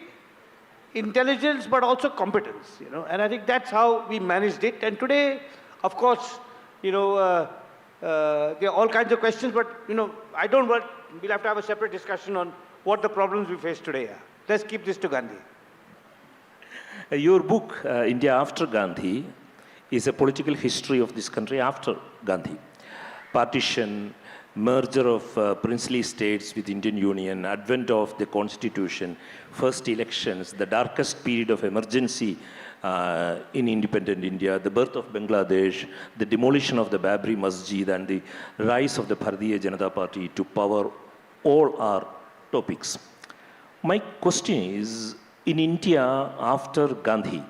intelligence, but also competence, and I think that's how we managed it. And today, of course, there are all kinds of questions, but, I don't want, we'll have to have a separate discussion on what the problems we face today are. Let's keep this to Gandhi. Your book, India After Gandhi, is a political history of this country after Gandhi. Partition, merger of princely states with Indian Union, advent of the constitution, first elections, the darkest period of emergency in independent India, the birth of Bangladesh, the demolition of the Babri Masjid, and the rise of the Bharatiya Janata Party to power, all are topics. My question is, in India after Gandhi,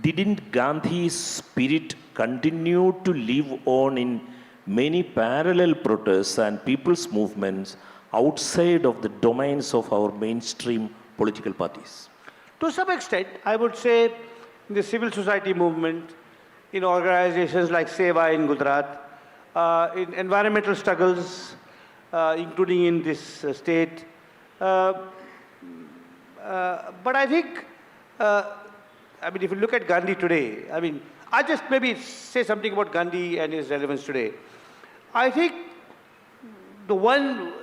didn't Gandhi's spirit continue to live on in many parallel protests and people's movements outside of the domains of our mainstream political parties? To some extent, I would say in the civil society movement, in organizations like Seva in Gujarat, in environmental struggles, including in this state. But I think, I mean, if you look at Gandhi today, I mean, I'll just maybe say something about Gandhi and his relevance today. I think the one,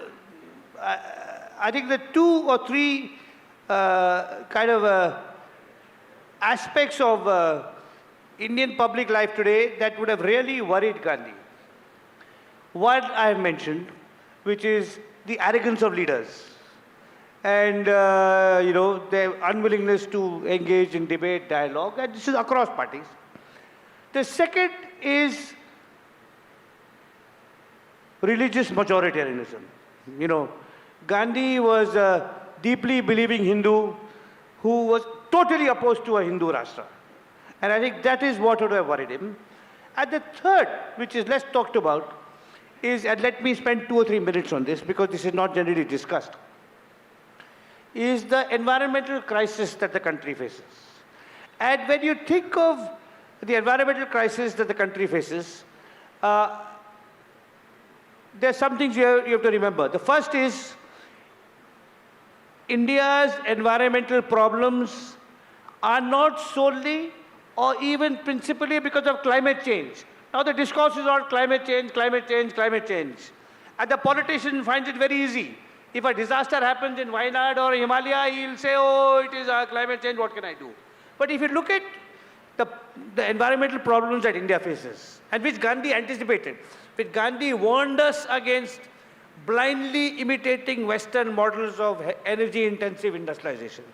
I think the 2 or 3 kind of aspects of Indian public life today that would have really worried Gandhi. One I have mentioned, which is the arrogance of leaders and you know, their unwillingness to engage in debate, dialogue, and this is across parties. The second is religious majoritarianism. You know, Gandhi was a deeply believing Hindu who was totally opposed to a Hindu Rashtra. And I think that is what would have worried him. And the third, which is less talked about, is, and let me spend 2 or 3 minutes on this because this is not generally discussed, is the environmental crisis that the country faces. And when you think of the environmental crisis that the country faces, there's some things you have to remember. The first is India's environmental problems are not solely or even principally because of climate change. Now the discourse is on climate change, climate change, climate change. And the politician finds it very easy. If a disaster happens in Wayanad or Himalaya, he'll say, oh, it is climate change, what can I do? But if you look at the environmental problems that India faces, and which Gandhi anticipated, which Gandhi warned us against blindly imitating Western models of energy-intensive industrialization.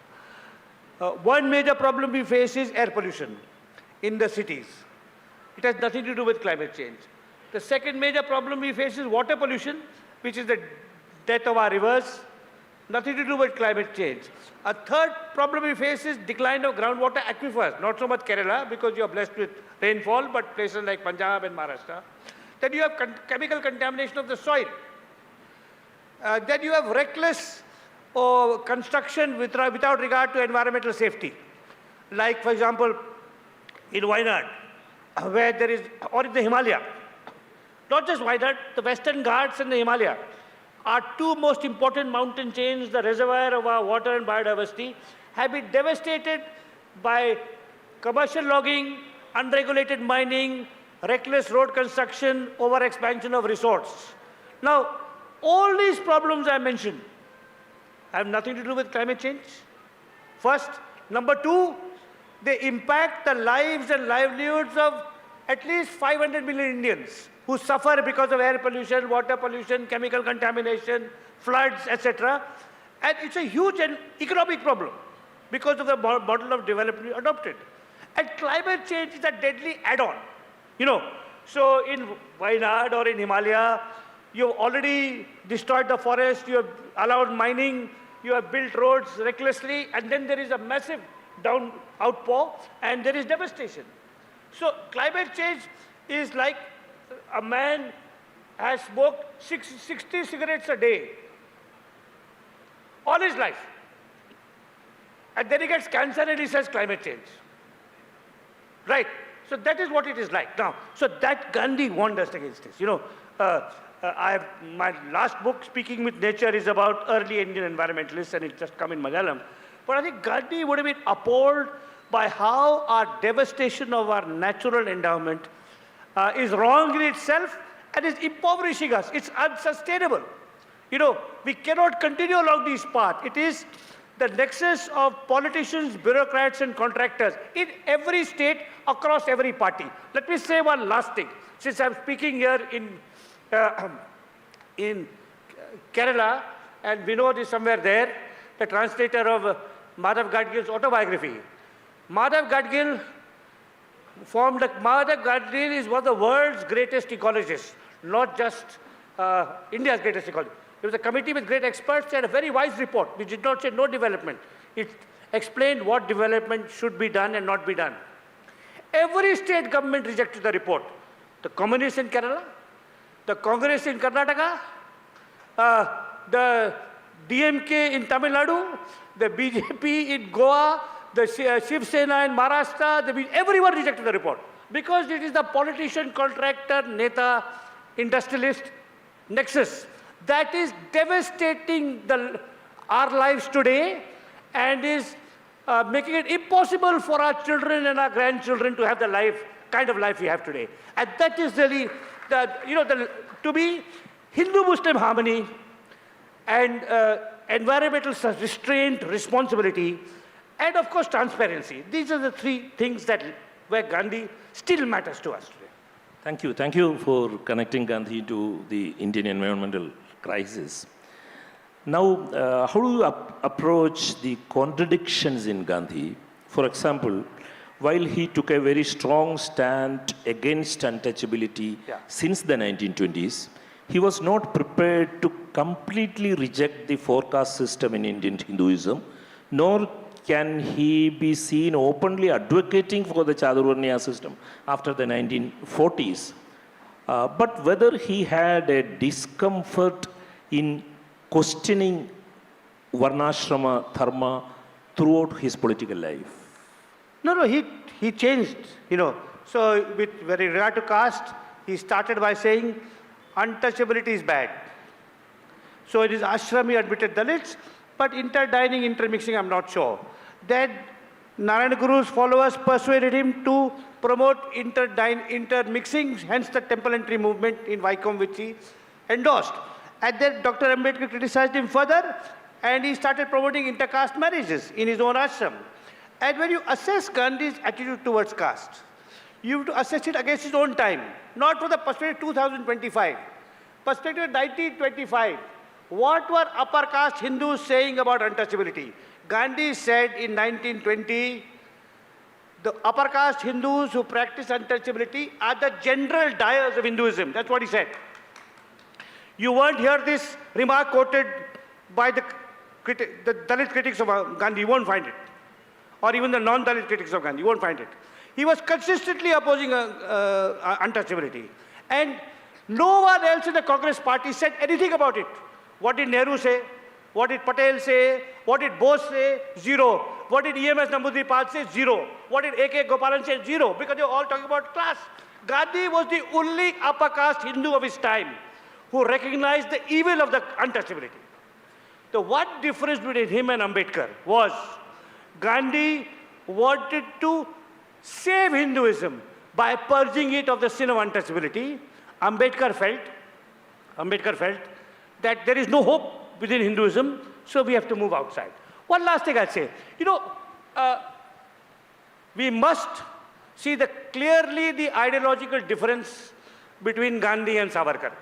One major problem we face is air pollution in the cities. It has nothing to do with climate change. The second major problem we face is water pollution, which is the death of our rivers, nothing to do with climate change. A third problem we face is decline of groundwater aquifers, not so much Kerala because you are blessed with rainfall, but places like Punjab and Maharashtra. Then you have chemical contamination of the soil. Then you have reckless construction without regard to environmental safety. Like, for example, in Wayanad, where there is, or in the Himalaya. Not just Wayanad, the Western Ghats and the Himalaya are 2 most important mountain chains, the reservoir of our water and biodiversity, have been devastated by commercial logging, unregulated mining, reckless road construction, over-expansion of resorts. Now, all these problems I mentioned have nothing to do with climate change. First. Number 2, they impact the lives and livelihoods of at least 500 million Indians who suffer because of air pollution, water pollution, chemical contamination, floods, etc. And it's a huge economic problem because of the model of development adopted. And climate change is a deadly add-on. You know, so in Wayanad or in Himalaya, you've already destroyed the forest, you have allowed mining, you have built roads recklessly, and then there is a massive outpour, and there is devastation. So climate change is like a man has smoked 60 cigarettes a day all his life. And then he gets cancer and he says climate change. Right? So that is what it is like. Now, so that Gandhi warned us against this. You know, my last book, Speaking with Nature, is about early Indian environmentalists, and it's just come in Malayalam. But I think Gandhi would have been appalled by how our devastation of our natural endowment is wrong in itself and is impoverishing us. It's unsustainable. You know, we cannot continue along this path. It is the nexus of politicians, bureaucrats, and contractors in every state, across every party. Let me say one last thing. Since I'm speaking here in Kerala, and Vinod is somewhere there, the translator of Madhav Gadgil's autobiography. Madhav Gadgil is one of the world's greatest ecologists, not just India's greatest ecologist. There was a committee with great experts and a very wise report, which did not say no development. It explained what development should be done and not be done. Every state government rejected the report. The communists in Kerala, the Congress in Karnataka, the DMK in Tamil Nadu, the BJP in Goa, the Shiv Sena in Maharashtra, everyone rejected the report. Because it is the politician, contractor, neta industrialist nexus that is devastating our lives today and is making it impossible for our children and our grandchildren to have the kind of life we have today. And that is really, to me, Hindu-Muslim harmony and environmental restraint, responsibility, and of course transparency. These are the three things where Gandhi still matters to us today. Thank you. Thank you for connecting Gandhi to the Indian environmental crisis. Now, how do you approach the contradictions in Gandhi? For example, while he took a very strong stand against untouchability since the 1920s, he was not prepared to completely reject the forecast system in Indian Hinduism, nor can he be seen openly advocating for the Chaturvarnya system after the 1940s. But whether he had a discomfort in questioning Varnashrama Dharma throughout his political life? No, he changed, So with regard to caste, he started by saying untouchability is bad. So it is ashram he admitted Dalits, but interdining, intermixing, I'm not sure. Then Narayana Guru's followers persuaded him to promote intermixing, hence the temple entry movement in Vaikom, which he endorsed. And then Dr. Ambedkar criticized him further, and he started promoting intercaste marriages in his own ashram. And when you assess Gandhi's attitude towards caste, you have to assess it against his own time, not from the perspective of 2025. Perspective of 1925. What were upper caste Hindus saying about untouchability? Gandhi said in 1920, the upper caste Hindus who practice untouchability are the general dyers of Hinduism. That's what he said. You won't hear this remark quoted by the Dalit critics of Gandhi. You won't find it. Or even the non-Dalit critics of Gandhi. You won't find it. He was consistently opposing untouchability. And no one else in the Congress party said anything about it. What did Nehru say? What did Patel say? What did Bose say? Zero. What did EMS Namboodiripad say? Zero. What did A.K. Gopalan say? Zero. Because they were all talking about class. Gandhi was the only upper caste Hindu of his time who recognized the evil of the untouchability. The one difference between him and Ambedkar was Gandhi wanted to save Hinduism by purging it of the sin of untouchability. Ambedkar felt that there is no hope within Hinduism, so we have to move outside. One last thing I'll say. We must see clearly the ideological difference between Gandhi and Savarkar.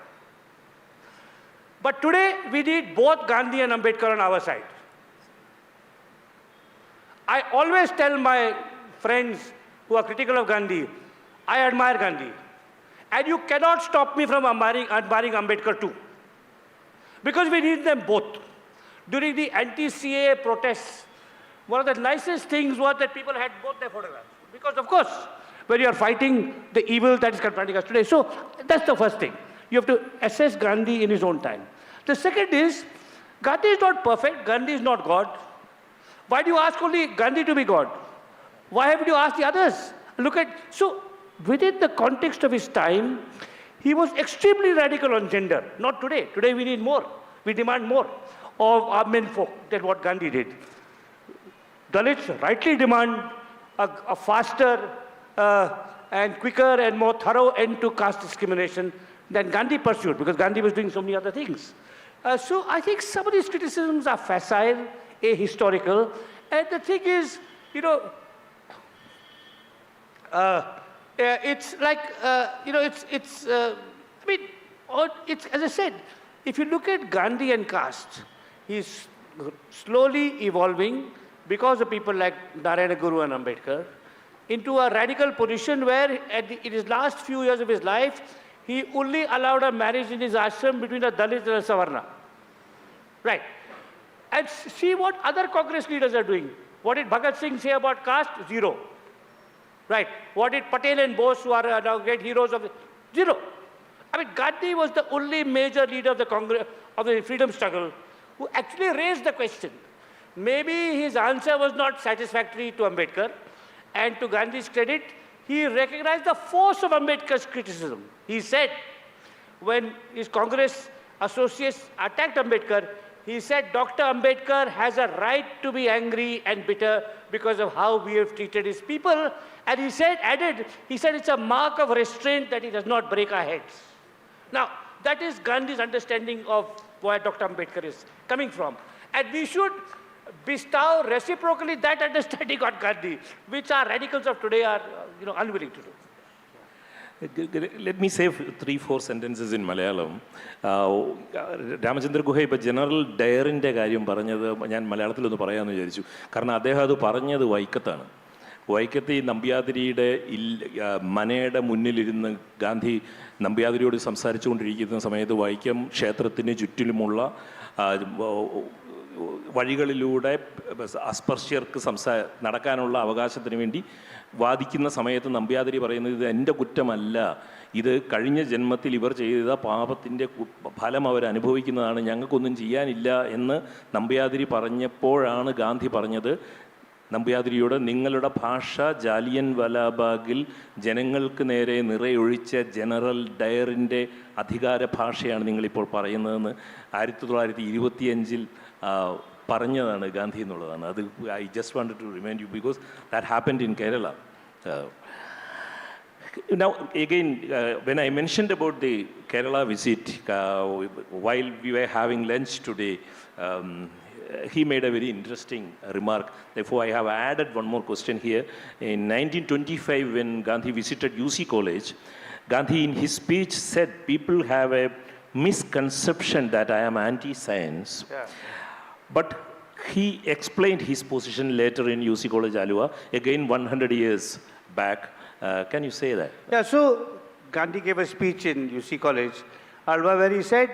But today, we need both Gandhi and Ambedkar on our side. I always tell my friends who are critical of Gandhi, I admire Gandhi. And you cannot stop me from admiring Ambedkar too. Because we need them both. During the anti-CAA protests, one of the nicest things was that people had both their photographs. Because, of course, when you are fighting the evil that is confronting us today. So that's the first thing. You have to assess Gandhi in his own time. The second is, Gandhi is not perfect. Gandhi is not God. Why do you ask only Gandhi to be God? Why haven't you asked the others? So within the context of his time, he was extremely radical on gender. Not today. Today we need more. We demand more of our men folk than what Gandhi did. Dalits rightly demand a faster and quicker and more thorough end to caste discrimination than Gandhi pursued, because Gandhi was doing so many other things. So I think some of these criticisms are facile, ahistorical, and the thing is, it's like, it's as I said, if you look at Gandhi and caste, he's slowly evolving because of people like Narayana Guru and Ambedkar into a radical position where in his last few years of his life, he only allowed a marriage in his ashram between a Dalit and a Savarna. Right. And see what other Congress leaders are doing. What did Bhagat Singh say about caste? Zero. Right. What did Patel and Bose, who are now great heroes of zero. I mean, Gandhi was the only major leader of the Congress, of the freedom struggle, who actually raised the question. Maybe his answer was not satisfactory to Ambedkar, and to Gandhi's credit, he recognized the force of Ambedkar's criticism. He said, when his Congress associates attacked Ambedkar, he said Dr. Ambedkar has a right to be angry and bitter because of how we have treated his people. And he said, it's a mark of restraint that he does not break our heads. Now, that is Gandhi's understanding of where Dr. Ambedkar is coming from. And we should bestow reciprocally that understanding on Gandhi, which our radicals of today are unwilling to do. Let me say 3-4 sentences in Malayalam. Ramachandra ഗുഹ ഇപ്പോൾ general ഡയറിൻ്റെ കാര്യം പറഞ്ഞത് ഞാൻ മലയാളത്തിലൊന്ന് പറയാമെന്ന് വിചാരിച്ചു. കാരണം അദ്ദേഹം അത് പറഞ്ഞത് വൈക്കത്താണ്. വൈക്കത്ത് ഈ നമ്പ്യാതിരിയുടെ മനയുടെ മുന്നിലിരുന്ന് ഗാന്ധി നമ്പ്യാതിരിയോട് സംസാരിച്ചു കൊണ്ടിരിക്കുന്ന സമയത്ത് വൈക്കം ക്ഷേത്രത്തിന് ചുറ്റിലുമുള്ള വഴികളിലൂടെ അസ്പർശ്യർക്ക് നടക്കാനുള്ള അവകാശത്തിന് വേണ്ടി വാദിക്കുന്ന സമയത്ത് നമ്പ്യാതിരി പറയുന്നത് ഇത് എൻ്റെ കുറ്റമല്ല, ഇത് കഴിഞ്ഞ ജന്മത്തിൽ ഇവർ ചെയ്ത പാപത്തിൻ്റെ ഫലം അവർ അനുഭവിക്കുന്നതാണ്, ഞങ്ങൾക്കൊന്നും ചെയ്യാനില്ല എന്ന് നമ്പ്യാതിരി പറഞ്ഞപ്പോഴാണ് ഗാന്ധി പറഞ്ഞത് നമ്പ്യാതിരിയോട്, നിങ്ങളുടെ ഭാഷ ജാലിയൻ വാലാബാഗിൽ ജനങ്ങൾക്ക് നേരെ നിറയൊഴിച്ച ജനറൽ ഡയറിൻ്റെ അധികാര ഭാഷയാണ് നിങ്ങളിപ്പോൾ പറയുന്നതെന്ന് 1925 പറഞ്ഞതാണ് ഗാന്ധി എന്നുള്ളതാണ്. അത് I just wanted to remind you because that happened in Kerala. Now again, when I mentioned about the Kerala visit, while we were having lunch today, he made a very interesting remark. Therefore, I have added one more question here. In 1925, when Gandhi visited UC College, Gandhi in his speech said, people have a misconception that I am anti-science. Yeah. But he explained his position later in UC College, Alua, again 100 years back. Can you say that? Yeah, so Gandhi gave a speech in UC College, Alva, where he said,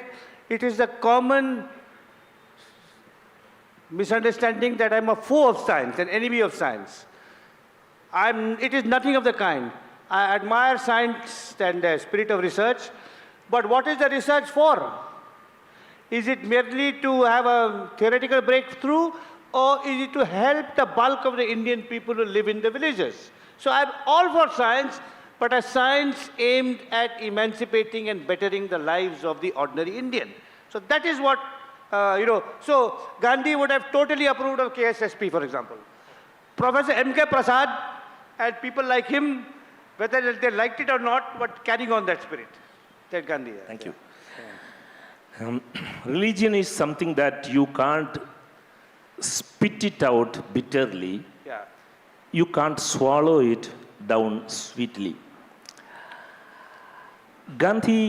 it is the common misunderstanding that I'm a foe of science, an enemy of science. It is nothing of the kind. I admire science and the spirit of research, but what is the research for? Is it merely to have a theoretical breakthrough, or is it to help the bulk of the Indian people who live in the villages? So I'm all for science, but a science aimed at emancipating and bettering the lives of the ordinary Indian. So that is what, so Gandhi would have totally approved of KSSP, for example. Professor M.K. Prasad and people like him, whether they liked it or not, but carrying on that spirit that Gandhi had. Thank you. Religion is something that you can't spit it out bitterly. Yeah. You can't swallow it down sweetly. Gandhi,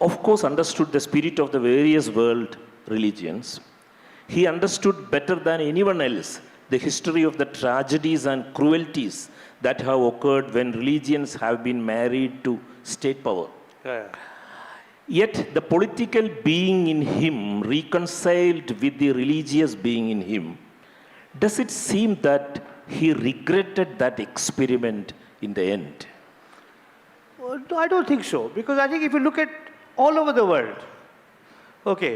of course, understood the spirit of the various world religions. He understood better than anyone else the history of the tragedies and cruelties that have occurred when religions have been married to state power. Yeah. Yet the political being in him reconciled with the religious being in him. Does it seem that he regretted that experiment in the end? No, I don't think so, because I think if you look at all over the world, okay,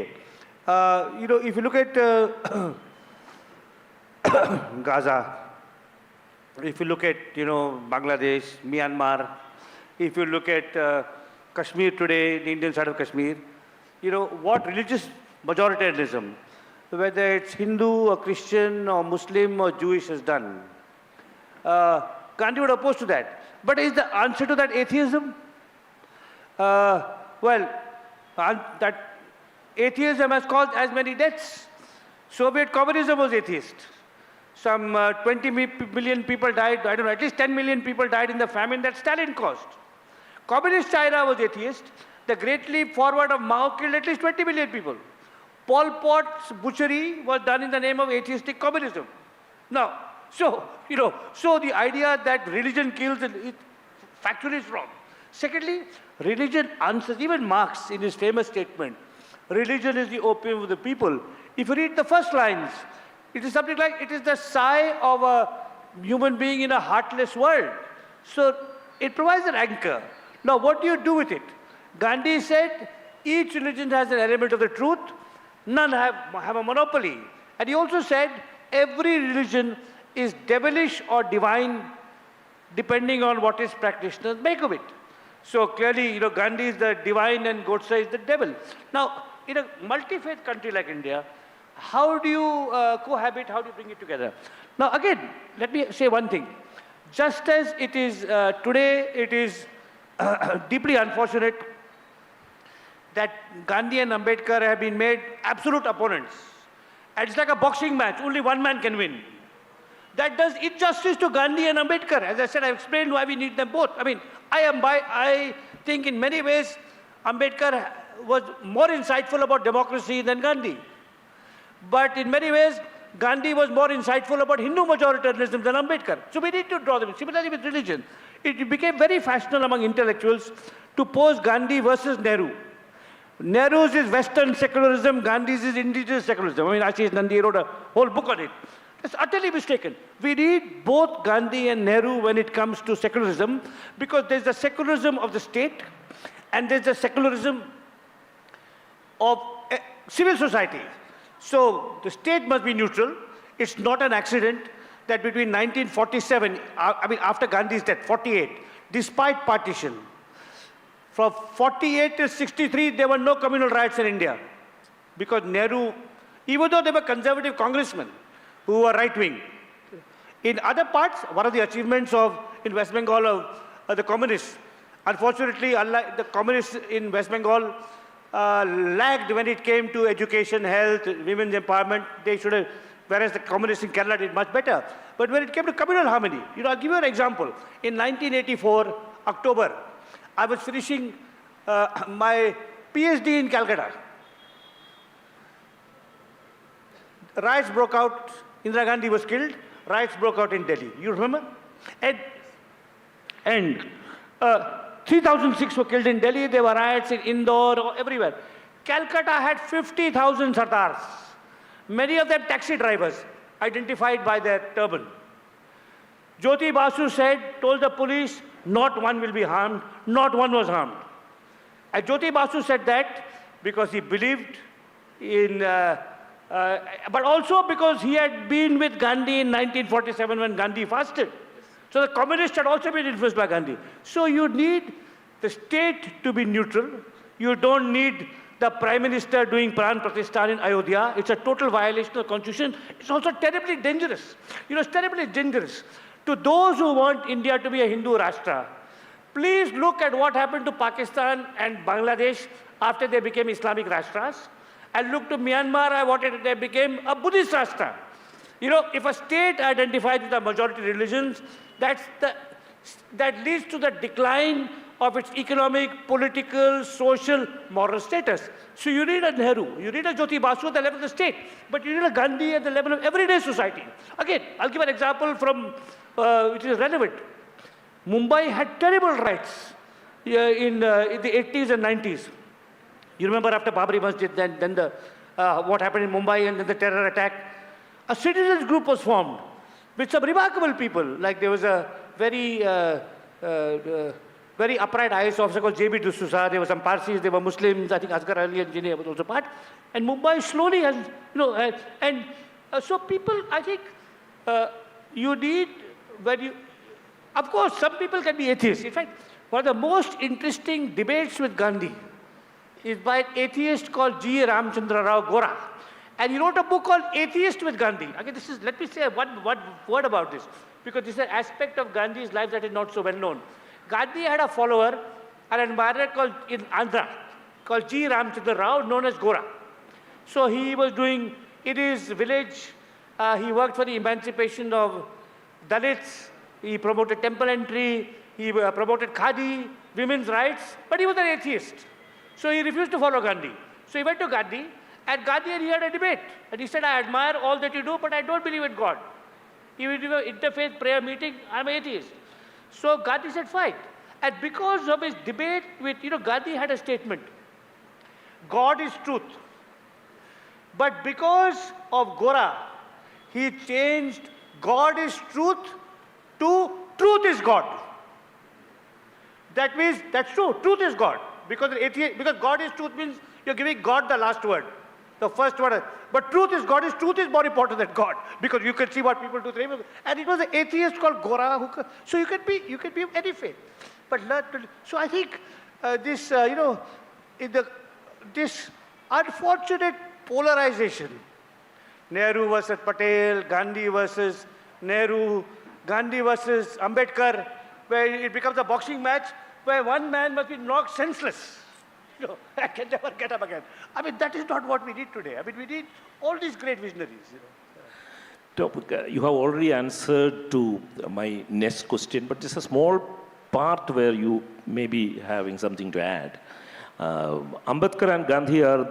if you look at Gaza, if you look at Bangladesh, Myanmar, if you look at Kashmir today, the Indian side of Kashmir, what religious majoritarianism, whether it's Hindu or Christian or Muslim or Jewish has done. Gandhi would oppose to that. But is the answer to that atheism? That atheism has caused as many deaths. Soviet communism was atheist. Some 20 million people died, I don't know, at least 10 million people died in the famine that Stalin caused. Communist China was atheist. The Great Leap Forward of Mao killed at least 20 million people. Pol Pot's butchery was done in the name of atheistic communism. Now, so the idea that religion kills, it factually is wrong. Secondly, religion answers, even Marx in his famous statement, religion is the opium of the people. If you read the first lines, it is something like, it is the sigh of a human being in a heartless world. So it provides an anchor. Now, what do you do with it? Gandhi said, each religion has an element of the truth, none have a monopoly. And he also said, every religion is devilish or divine, depending on what its practitioners make of it. So clearly, Gandhi is the divine and Godse is the devil. Now, in a multi-faith country like India, how do you cohabit? How do you bring it together? Now, again, let me say one thing. Just as it is today, it is deeply unfortunate that Gandhi and Ambedkar have been made absolute opponents. And it's like a boxing match, only one man can win. That does injustice to Gandhi and Ambedkar. As I said, I explained why we need them both. I mean, I think in many ways, Ambedkar was more insightful about democracy than Gandhi. But in many ways, Gandhi was more insightful about Hindu majoritarianism than Ambedkar. So we need to draw them. Similarly with religion. It became very fashionable among intellectuals to pose Gandhi versus Nehru. Nehru's is Western secularism, Gandhi's is indigenous secularism. I mean, Ashish Nandi wrote a whole book on it. It's utterly mistaken. We need both Gandhi and Nehru when it comes to secularism, because there's the secularism of the state and there's the secularism of civil society. So the state must be neutral. It's not an accident that between 1947, after Gandhi's death, 48, despite partition, from 48 to 63, there were no communal riots in India. Because Nehru, even though they were conservative congressmen who were right-wing, in other parts, one of the achievements in West Bengal of the communists, unfortunately, unlike the communists in West Bengal lagged when it came to education, health, women's empowerment. They should have, whereas the communists in Kerala did much better. But when it came to communal harmony, I'll give you an example. In 1984, October, I was finishing my PhD in Calcutta. Riots broke out. Indira Gandhi was killed. Riots broke out in Delhi. You remember? And 3,006 were killed in Delhi. There were riots in Indore, everywhere. Calcutta had 50,000 sardars. Many of them taxi drivers, identified by their turban. Jyoti Basu told the police, not one will be harmed, not one was harmed. And Jyoti Basu said that because he believed in, but also because he had been with Gandhi in 1947 when Gandhi fasted. So the communists had also been influenced by Gandhi. So you need the state to be neutral. You don't need the Prime Minister doing Pran Pratishthan in Ayodhya. It's a total violation of the Constitution. It's also terribly dangerous. It's terribly dangerous. To those who want India to be a Hindu Rashtra, please look at what happened to Pakistan and Bangladesh after they became Islamic Rashtras, and look to Myanmar and what they became a Buddhist Rashtra. If a state identifies with the majority religions, that leads to the decline of its economic, political, social, moral status. So you need a Nehru, you need a Jyoti Basu at the level of the state, but you need a Gandhi at the level of everyday society. Again, I'll give an example from which is relevant. Mumbai had terrible riots in the 80s and 90s. You remember after Babri Masjid, then the what happened in Mumbai and then the terror attack. A citizens group was formed with some remarkable people. Like there was a very upright IAS officer called J.B. D'Souza. There were some Parsis, there were Muslims. I think Asghar Ali Engineer was also part. And Mumbai slowly has, so people, I think, you need, of course, some people can be atheists. In fact, one of the most interesting debates with Gandhi is by an atheist called G. Ramchandra Rao Gora. And he wrote a book called Atheist with Gandhi. Again, let me say one word about this, because this is an aspect of Gandhi's life that is not so well known. Gandhi had a follower, an admirer in Andhra, called G. Ramchandra Rao, known as Gora. So he was doing, in his village, he worked for the emancipation of Dalits, he promoted temple entry, he promoted Khadi, women's rights, but he was an atheist. So he refused to follow Gandhi. So he went to Gandhi, and Gandhi and he had a debate. And he said, I admire all that you do, but I don't believe in God. If you do an interfaith prayer meeting, I'm atheist. So Gandhi said, fine. And because of his debate with, Gandhi had a statement, God is truth. But because of Gora, he changed God is truth to truth is God. That means, that's true, truth is God. Because God is truth means you're giving God the last word, the first word. But truth is more important than God, because you can see what people do. And it was an atheist called Gora. So you can be of any faith. but learn to. So I think this, this unfortunate polarization, Nehru versus Patel, Gandhi versus Nehru, Gandhi versus Ambedkar, where it becomes a boxing match where one man must be knocked senseless. I can never get up again. I mean, that is not what we need today. I mean, we need all these great visionaries. You have already answered to my next question, but just a small part where you may be having something to add. Ambedkar and Gandhi are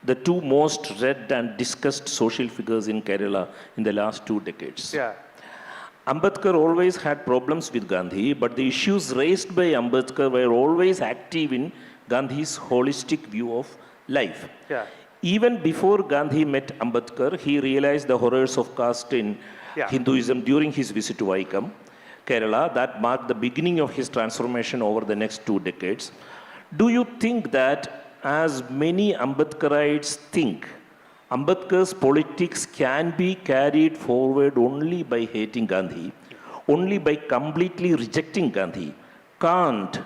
the two most read and discussed social figures in Kerala in the last 2 decades. Yeah. Ambedkar always had problems with Gandhi, but the issues raised by Ambedkar were always active in Gandhi's holistic view of life. Yeah. Even before Gandhi met Ambedkar, he realized the horrors of caste in Hinduism during his visit to Vaikam, Kerala. That marked the beginning of his transformation over the next 2 decades. Do you think that, as many Ambedkarites think, Ambedkar's politics can be carried forward only by hating Gandhi, only by completely rejecting Gandhi? Can't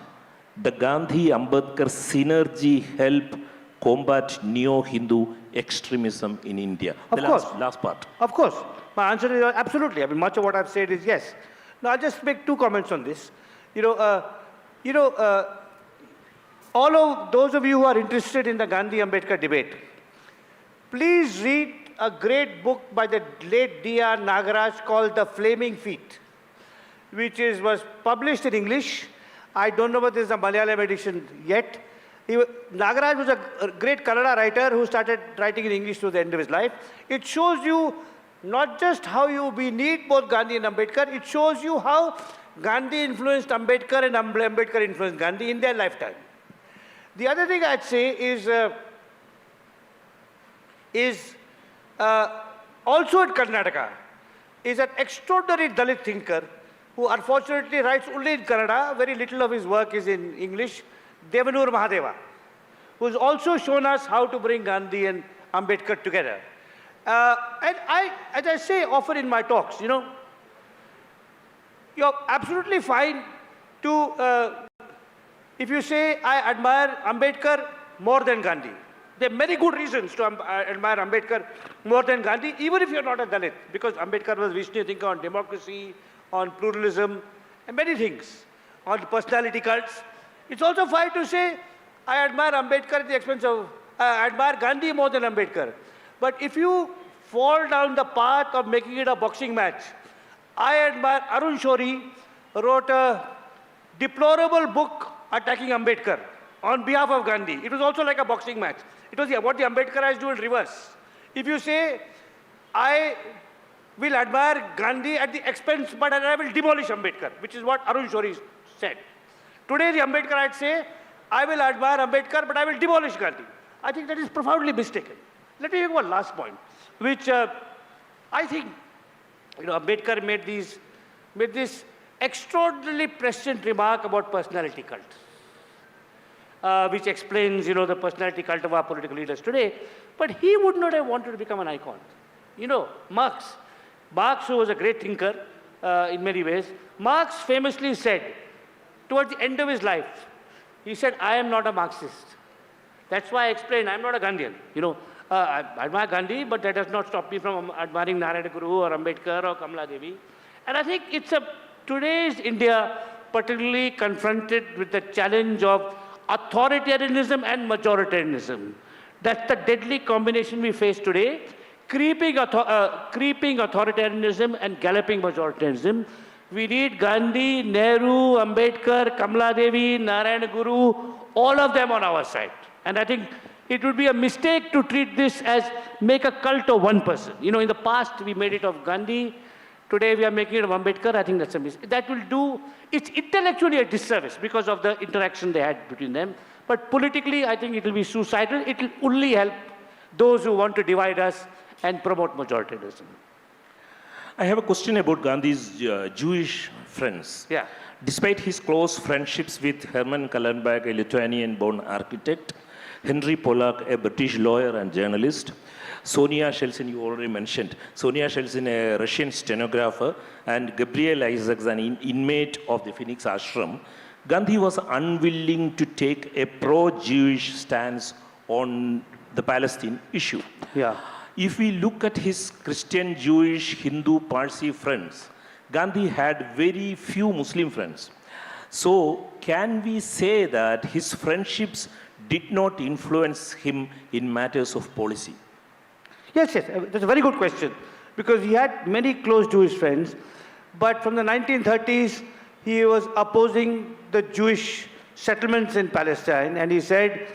the Gandhi-Ambedkar synergy help combat neo-Hindu extremism in India? Of course. Last part. Of course. My answer is absolutely. I mean, much of what I've said is yes. Now, I'll just make 2 comments on this. All of those of you who are interested in the Gandhi-Ambedkar debate, please read a great book by the late D.R. Nagaraj called The Flaming Feet, which was published in English. I don't know whether there's a Malayalam edition yet. Nagaraj was a great Kannada writer who started writing in English to the end of his life. It shows you not just how we need both Gandhi and Ambedkar, it shows you how Gandhi influenced Ambedkar and Ambedkar influenced Gandhi in their lifetime. The other thing I'd say is also in Karnataka, is an extraordinary Dalit thinker who unfortunately writes only in Kannada. Very little of his work is in English. Devanur Mahadeva, who's also shown us how to bring Gandhi and Ambedkar together. And I, as I say often in my talks, you're absolutely fine to, if you say, I admire Ambedkar more than Gandhi. There are many good reasons to admire Ambedkar more than Gandhi, even if you're not a Dalit, because Ambedkar was visionary thinker on democracy, on pluralism, and many things, on personality cults. It's also fine to say, I admire Ambedkar at the expense of, I admire Gandhi more than Ambedkar. But if you fall down the path of making it a boxing match, I admire Arun Shourie, wrote a deplorable book attacking Ambedkar on behalf of Gandhi. It was also like a boxing match. It was what the Ambedkarites do in reverse. If you say, I will admire Gandhi at the expense, but I will demolish Ambedkar, which is what Arun Shourie said. Today, the Ambedkarites say, I will admire Ambedkar, but I will demolish Gandhi. I think that is profoundly mistaken. Let me make one last point, which I think, Ambedkar made this extraordinarily prescient remark about personality cult, which explains, the personality cult of our political leaders today. But he would not have wanted to become an icon. Marx, who was a great thinker in many ways, Marx famously said, towards the end of his life, he said, I am not a Marxist. That's why I explained, I'm not a Gandhian. I admire Gandhi, but that does not stop me from admiring Narayana Guru or Ambedkar or Kamala Devi. And I think today's India, particularly confronted with the challenge of authoritarianism and majoritarianism. That's the deadly combination we face today. Creeping authoritarianism and galloping majoritarianism. We need Gandhi, Nehru, Ambedkar, Kamala Devi, Narayana Guru, all of them on our side. And I think it would be a mistake to treat this as make a cult of one person. In the past we made it of Gandhi. Today we are making it of Ambedkar. I think that's a mistake. That will do, it's intellectually a disservice because of the interaction they had between them. But politically, I think it will be suicidal. It will only help those who want to divide us and promote majoritarianism. I have a question about Gandhi's Jewish friends. Yeah. Despite his close friendships with Herman Kallenbach, a Lithuanian-born architect, Henry Pollack, a British lawyer and journalist, Sonia Shelsin, you already mentioned, Sonia Shelsin, a Russian stenographer, and Gabriel Isaacs, an inmate of the Phoenix Ashram, Gandhi was unwilling to take a pro-Jewish stance on the Palestine issue. Yeah. If we look at his Christian, Jewish, Hindu, Parsi friends, Gandhi had very few Muslim friends. So, can we say that his friendships did not influence him in matters of policy? Yes, yes, that's a very good question. Because he had many close Jewish friends, but from the 1930s, he was opposing the Jewish settlements in Palestine, and he said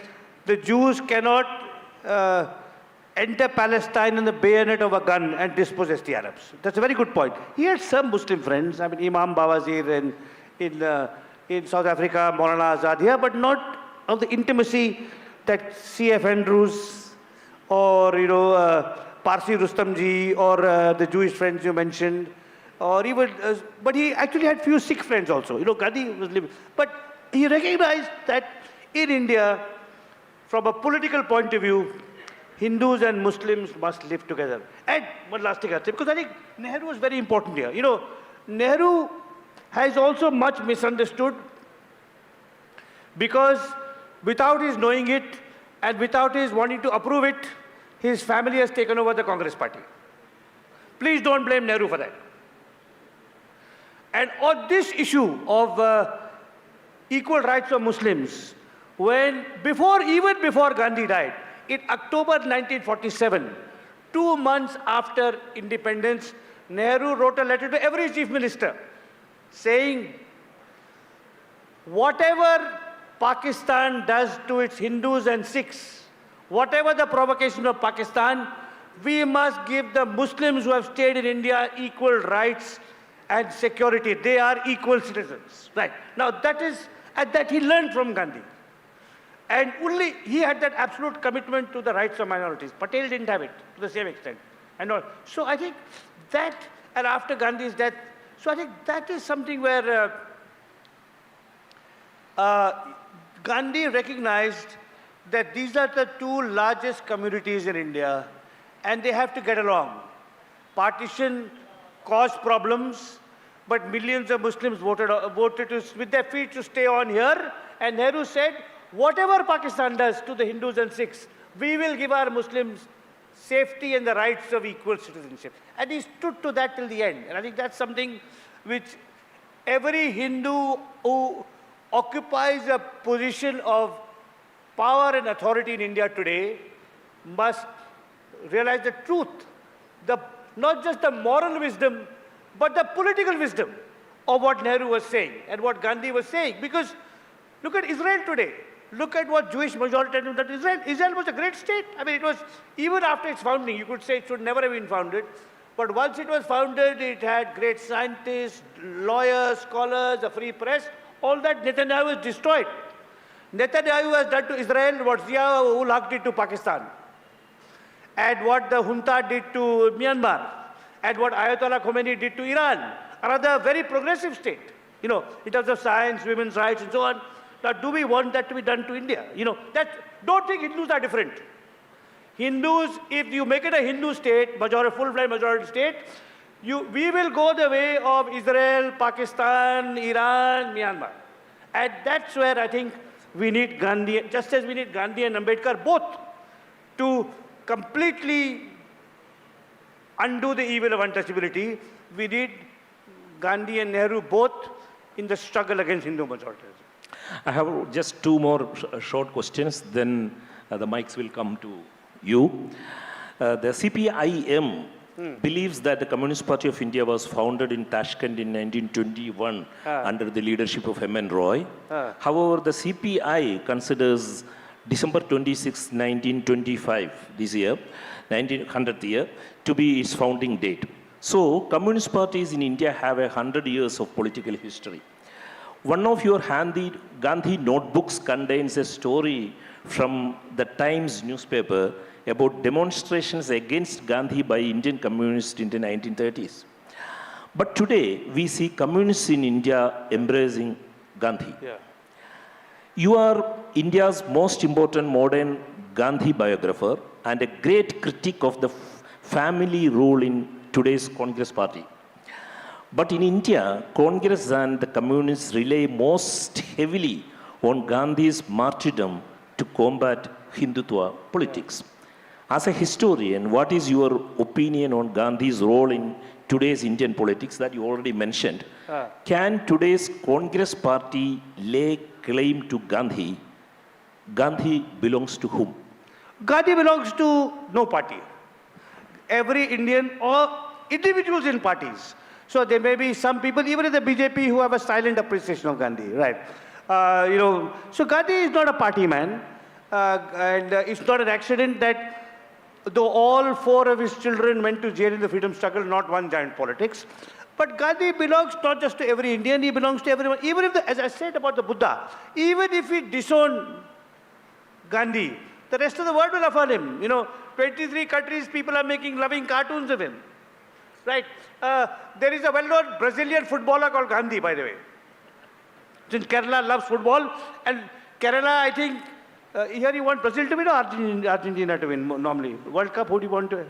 the Jews cannot enter Palestine on the bayonet of a gun and dispossess the Arabs. That's a very good point. He had some Muslim friends, I mean Imam Bawazir in South Africa, Maulana Azad here, but not of the intimacy that C.F. Andrews or, Parsi Rustamji or the Jewish friends you mentioned, or even, but he actually had few Sikh friends also. Gandhi was living. But he recognized that in India, from a political point of view, Hindus and Muslims must live together. And one last thing I'll say, because I think Nehru was very important here. Nehru has also much misunderstood because without his knowing it and without his wanting to approve it, his family has taken over the Congress party. Please don't blame Nehru for that. And on this issue of equal rights of Muslims, even before Gandhi died, in October 1947, 2 months after independence, Nehru wrote a letter to every chief minister saying, whatever Pakistan does to its Hindus and Sikhs, whatever the provocation of Pakistan, we must give the Muslims who have stayed in India equal rights and security. They are equal citizens. Right. Now that he learned from Gandhi. And only he had that absolute commitment to the rights of minorities. Patel didn't have it to the same extent. So I think that, and after Gandhi's death, so I think that is something where Gandhi recognized that these are the two largest communities in India and they have to get along. Partition caused problems, but millions of Muslims voted with their feet to stay on here. And Nehru said, whatever Pakistan does to the Hindus and Sikhs, we will give our Muslims safety and the rights of equal citizenship. And he stood to that till the end. And I think that's something which every Hindu who occupies a position of power and authority in India today must realize the truth, not just the moral wisdom, but the political wisdom of what Nehru was saying and what Gandhi was saying. Because look at Israel today. Look at what Jewish majority that Israel was a great state. I mean, it was, even after its founding, you could say it should never have been founded. But once it was founded, it had great scientists, lawyers, scholars, a free press. All that Netanyahu has destroyed. Netanyahu has done to Israel what Zia-ul Haq did to Pakistan, and what the junta did to Myanmar, and what Ayatollah Khomeini did to Iran, another very progressive state, in terms of science, women's rights, and so on. Now, do we want that to be done to India? Don't think Hindus are different. Hindus, if you make it a Hindu state, full-fledged majority state, we will go the way of Israel, Pakistan, Iran, Myanmar. And that's where I think we need Gandhi, just as we need Gandhi and Ambedkar both to completely undo the evil of untouchability. We need Gandhi and Nehru both in the struggle against Hindu majorities. I have just two more short questions, then the mics will come to you. The CPIM believes that the Communist Party of India was founded in Tashkent in 1921 under the leadership of M.N. Roy. However, the CPI considers December 26, 1925, this year, 1900th year, to be its founding date. So, communist parties in India have 100 years of political history. One of your Gandhi notebooks contains a story from the Times newspaper about demonstrations against Gandhi by Indian communists in the 1930s. But today, we see communists in India embracing Gandhi. Yeah. You are India's most important modern Gandhi biographer and a great critic of the family role in today's Congress party. But in India, Congress and the communists rely most heavily on Gandhi's martyrdom to combat Hindutva politics. As a historian, what is your opinion on Gandhi's role in today's Indian politics that you already mentioned? Can today's Congress party lay claim to Gandhi? Gandhi belongs to whom? Gandhi belongs to no party. Every Indian or individuals in parties. So there may be some people, even in the BJP, who have a silent appreciation of Gandhi, right? So Gandhi is not a party man, and it's not an accident that though all four of his children went to jail in the freedom struggle, not one giant politics. But Gandhi belongs not just to every Indian, he belongs to everyone. Even if, as I said about the Buddha, even if we disown Gandhi, the rest of the world will affirm him. 23 countries, people are making loving cartoons of him. Right? There is a well-known Brazilian footballer called Gandhi, by the way. Since Kerala loves football, and Kerala, I think, here you want Brazil to win or Argentina to win normally? World Cup, who do you want to?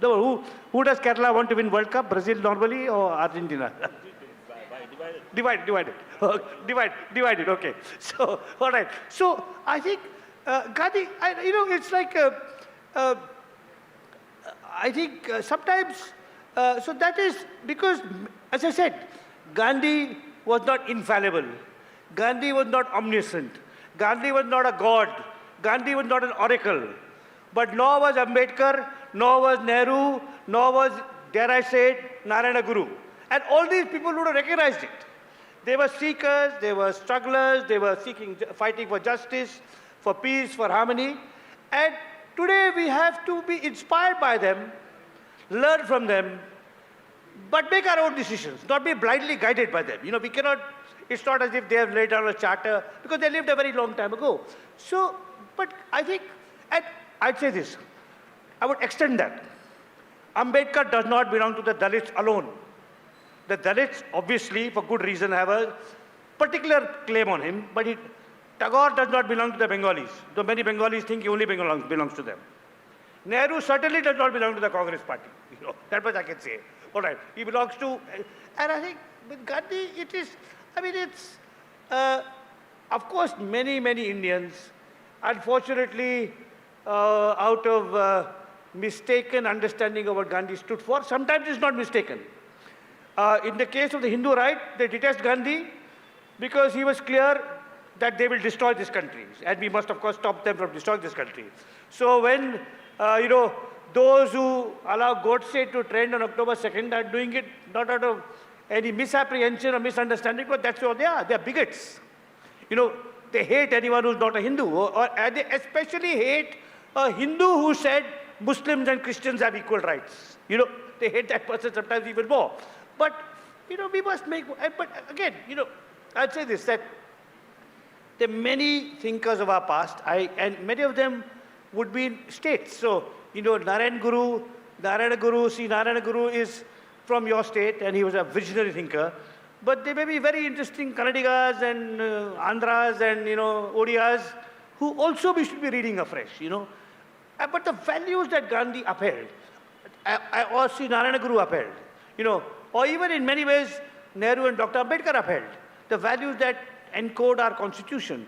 No, who does Kerala want to win World Cup? Brazil normally or Argentina? Divided. Divided, okay. So, all right. So, I think Gandhi, it's like, I think sometimes, so that is because, as I said, Gandhi was not infallible. Gandhi was not omniscient. Gandhi was not a god. Gandhi was not an oracle. But nor was Ambedkar, nor was Nehru, nor was, dare I say it, Narayana Guru. And all these people would have recognized it. They were seekers, they were strugglers, they were fighting for justice, for peace, for harmony. And today we have to be inspired by them, learn from them, but make our own decisions, not be blindly guided by them. We cannot, it's not as if they have laid down a charter, because they lived a very long time ago. So, but I think, and I'd say this, I would extend that. Ambedkar does not belong to the Dalits alone. The Dalits, obviously, for good reason, have a particular claim on him, but Tagore does not belong to the Bengalis, though many Bengalis think he only belongs to them. Nehru certainly does not belong to the Congress party. That much I can say. All right, he belongs to, and I think with Gandhi, it is, it's, of course, many Indians, unfortunately, out of mistaken understanding of what Gandhi stood for, sometimes it's not mistaken. In the case of the Hindu right, they detest Gandhi because he was clear that they will destroy this country. And we must, of course, stop them from destroying this country. So when, those who allow Godse to trend on October 2nd are doing it not out of any misapprehension or misunderstanding, but that's what they are. They are bigots. They hate anyone who's not a Hindu. And they especially hate a Hindu who said Muslims and Christians have equal rights. They hate that person sometimes even more. But, we must make, but again, I'd say this, that there are many thinkers of our past, and many of them would be in states. So, Narayana Guru is from your state, and he was a visionary thinker. But there may be very interesting Kannadigas and Andhras and, Odias who also we should be reading afresh, But the values that Gandhi upheld, or Sri Narayana Guru upheld, or even in many ways Nehru and Dr. Ambedkar upheld, the values that encode our constitution,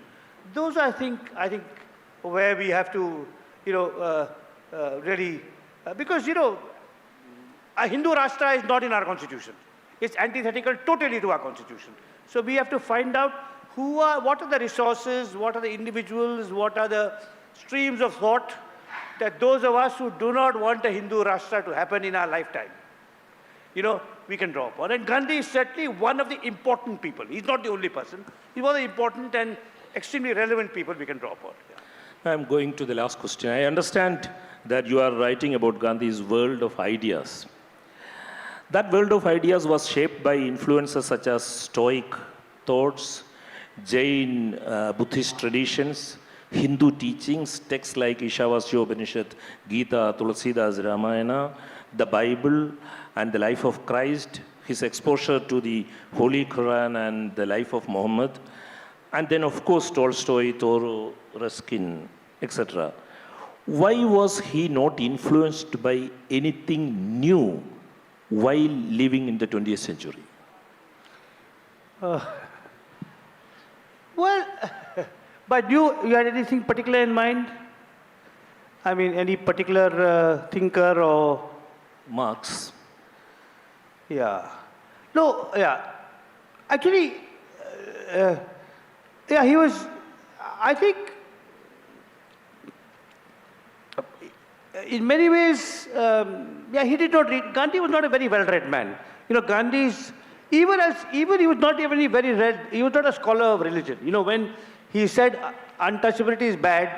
those I think where we have to, really, because, a Hindu Rashtra is not in our constitution. It's antithetical totally to our constitution. So we have to find out what are the resources, what are the individuals, what are the streams of thought that those of us who do not want a Hindu Rashtra to happen in our lifetime, we can draw upon. And Gandhi is certainly one of the important people. He's not the only person. He's one of the important and extremely relevant people we can draw upon. Yeah. I'm going to the last question. I understand that you are writing about Gandhi's world of ideas. That world of ideas was shaped by influences such as Stoic thoughts, Jain Buddhist traditions, Hindu teachings, texts like Ishavasya Upanishad, Gita, Tulsidas Ramayana, the Bible, and the life of Christ, his exposure to the Holy Quran and the life of Muhammad, and then of course Tolstoy, Thoreau, Ruskin, etc. Why was he not influenced by anything new? while living in the 20th century? Well, but you had anything particular in mind? I mean, any particular thinker or? Marx. Yeah. No, yeah. Actually, yeah, he was, I think, in many ways, yeah, he did not read. Gandhi was not a very well-read man. You know, Gandhi's, even he was not even very read, he was not a scholar of religion. You know, when he said untouchability is bad,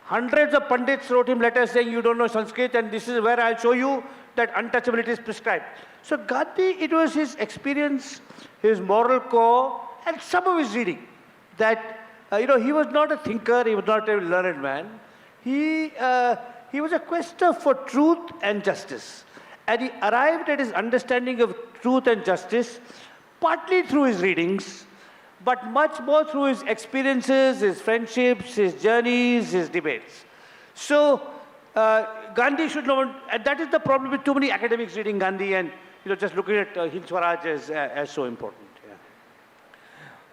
hundreds of pundits wrote him letters saying, you don't know Sanskrit, and this is where I'll show you that untouchability is prescribed. So Gandhi, it was his experience, his moral core, and some of his reading that, you know, he was not a thinker, he was not a learned man. He was a quester for truth and justice. And he arrived at his understanding of truth and justice partly through his readings, but much more through his experiences, his friendships, his journeys, his debates. So Gandhi should know, and that is the problem with too many academics reading Gandhi and, you know, just looking at Hind Swaraj as so important.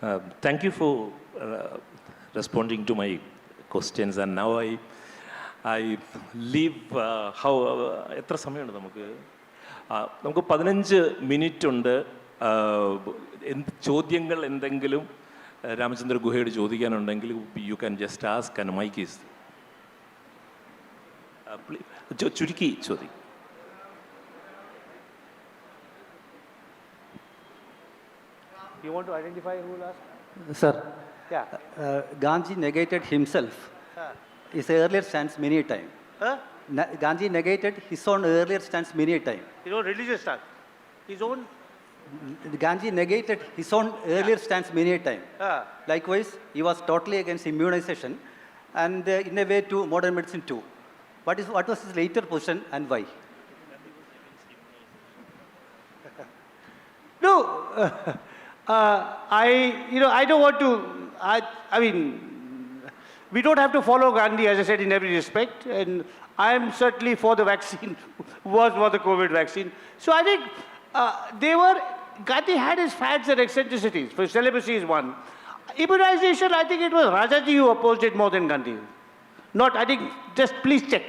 Yeah. Thank you for responding to my questions, and now I leave how എത്ര സമയമുണ്ട് നമുക്ക് നമുക്ക് 15 minute ഉണ്ട് ചോദ്യങ്ങൾ എന്തെങ്കിലും രാമചന്ദ്ര ഗുഹയോട് ചോദിക്കാനുണ്ടെങ്കിൽ you can just ask and mike is ചുരുക്കി ചോദിക്കും. You want to identify who will ask? Sir, Yeah. Gandhi negated himself, his earlier stance many a time. Huh? Gandhi negated his own earlier stance many a time. His own religious stuff. His own. Gandhi negated his own earlier stance many a time. Likewise, he was totally against immunization and in a way to modern medicine too. What was his later position and why? No, I don't want to, I mean, we don't have to follow Gandhi, as I said, in every respect. And I am certainly for the vaccine, was for the COVID vaccine. So I think Gandhi had his fads and eccentricities. For celibacy is one. Immunization, I think it was Rajaji who opposed it more than Gandhi. Not, I think, just please check.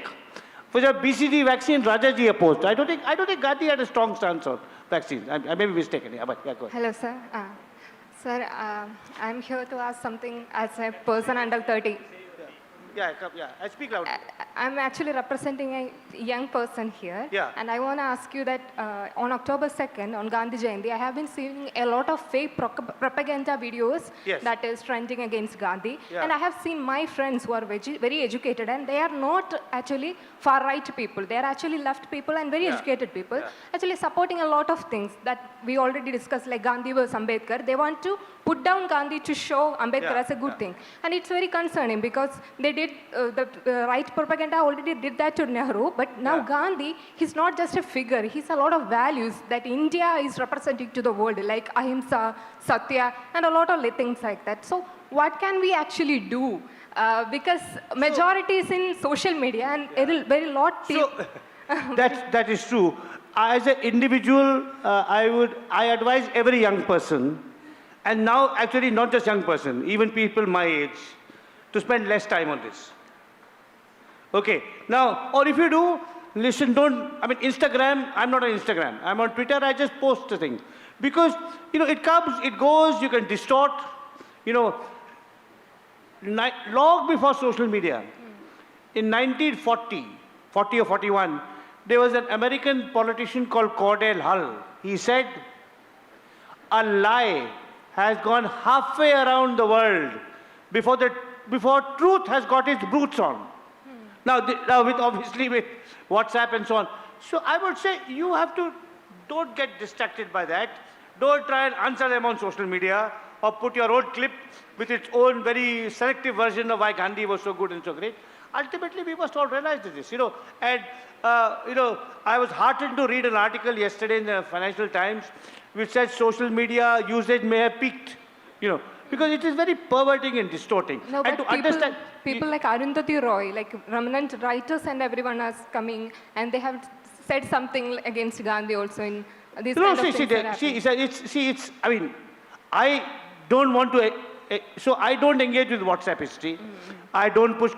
For the BCG vaccine, Rajaji opposed. I don't think Gandhi had a strong stance on vaccines. I may be mistaken. Yeah, but yeah, go ahead. Hello, sir. Sir, I'm here to ask something as a person under 30. Yeah, come, yeah. I speak loud. I'm actually representing a young person here. Yeah. And I want to ask you that on October 2nd, on Gandhi Jayanti, I have been seeing a lot of fake propaganda videos Yes. that is trending against Gandhi. Yeah. And I have seen my friends who are very educated, and they are not actually far-right people. They are actually left people and very Yeah. educated people, Yeah. actually supporting a lot of things that we already discussed, like Gandhi versus Ambedkar. They want to put down Gandhi to show Ambedkar Yeah. as a good Yeah. thing. And it's very concerning because they did, the right propaganda already did that to Nehru, but now Yeah. Gandhi, he's not just a figure, he's a lot of values that India is representing to the world, like Ahimsa, Satya, and a lot of things like that. So what can we actually do? Because majority is in social media and very lot So, that is true. As an individual, I advise every young person, and now actually not just young person, even people my age, to spend less time on this. Okay, now, or if you do, listen, Instagram, I'm not on Instagram. I'm on Twitter, I just post the thing. Because, you know, it comes, it goes, you can distort, you know. Long before social media, in 1940 or 41, there was an American politician called Cordell Hull. He said, a lie has gone halfway around the world before truth has got its boots on. Now obviously with WhatsApp and so on. So I would say you have to, don't get distracted by that. Don't try and answer them on social media or put your own clip with its own very selective version of why Gandhi was so good and so great. Ultimately, we must all realize this, you know. And, you know, I was heartened to read an article yesterday in the Financial Times which said social media usage may have peaked, you know, because it is very perverting and distorting. No, and but to understand, people like Arundhati Roy, like prominent writers and everyone is coming, and they have said something against Gandhi also in these No, kind see, of see, things are happening. I mean, I don't want to, so I don't engage with WhatsApp history. I don't push,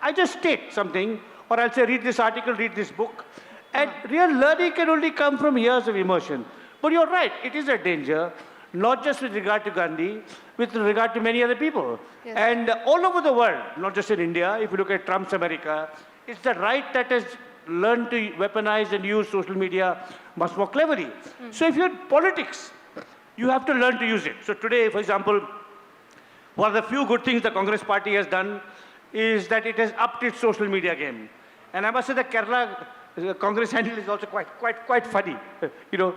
I just state something, or I'll say, read this article, read this book. And real learning can only come from years of immersion. But you're right, it is a danger, not just with regard to Gandhi, with regard to many other people. Yes. And all over the world, not just in India, if you look at Trump's America, it's the right that has learned to weaponize and use social media much more cleverly. So if you're in politics, you have to learn to use it. So today, for example, one of the few good things the Congress party has done is that it has upped its social media game. And I must say the Kerala Congress handle is also quite funny, you know.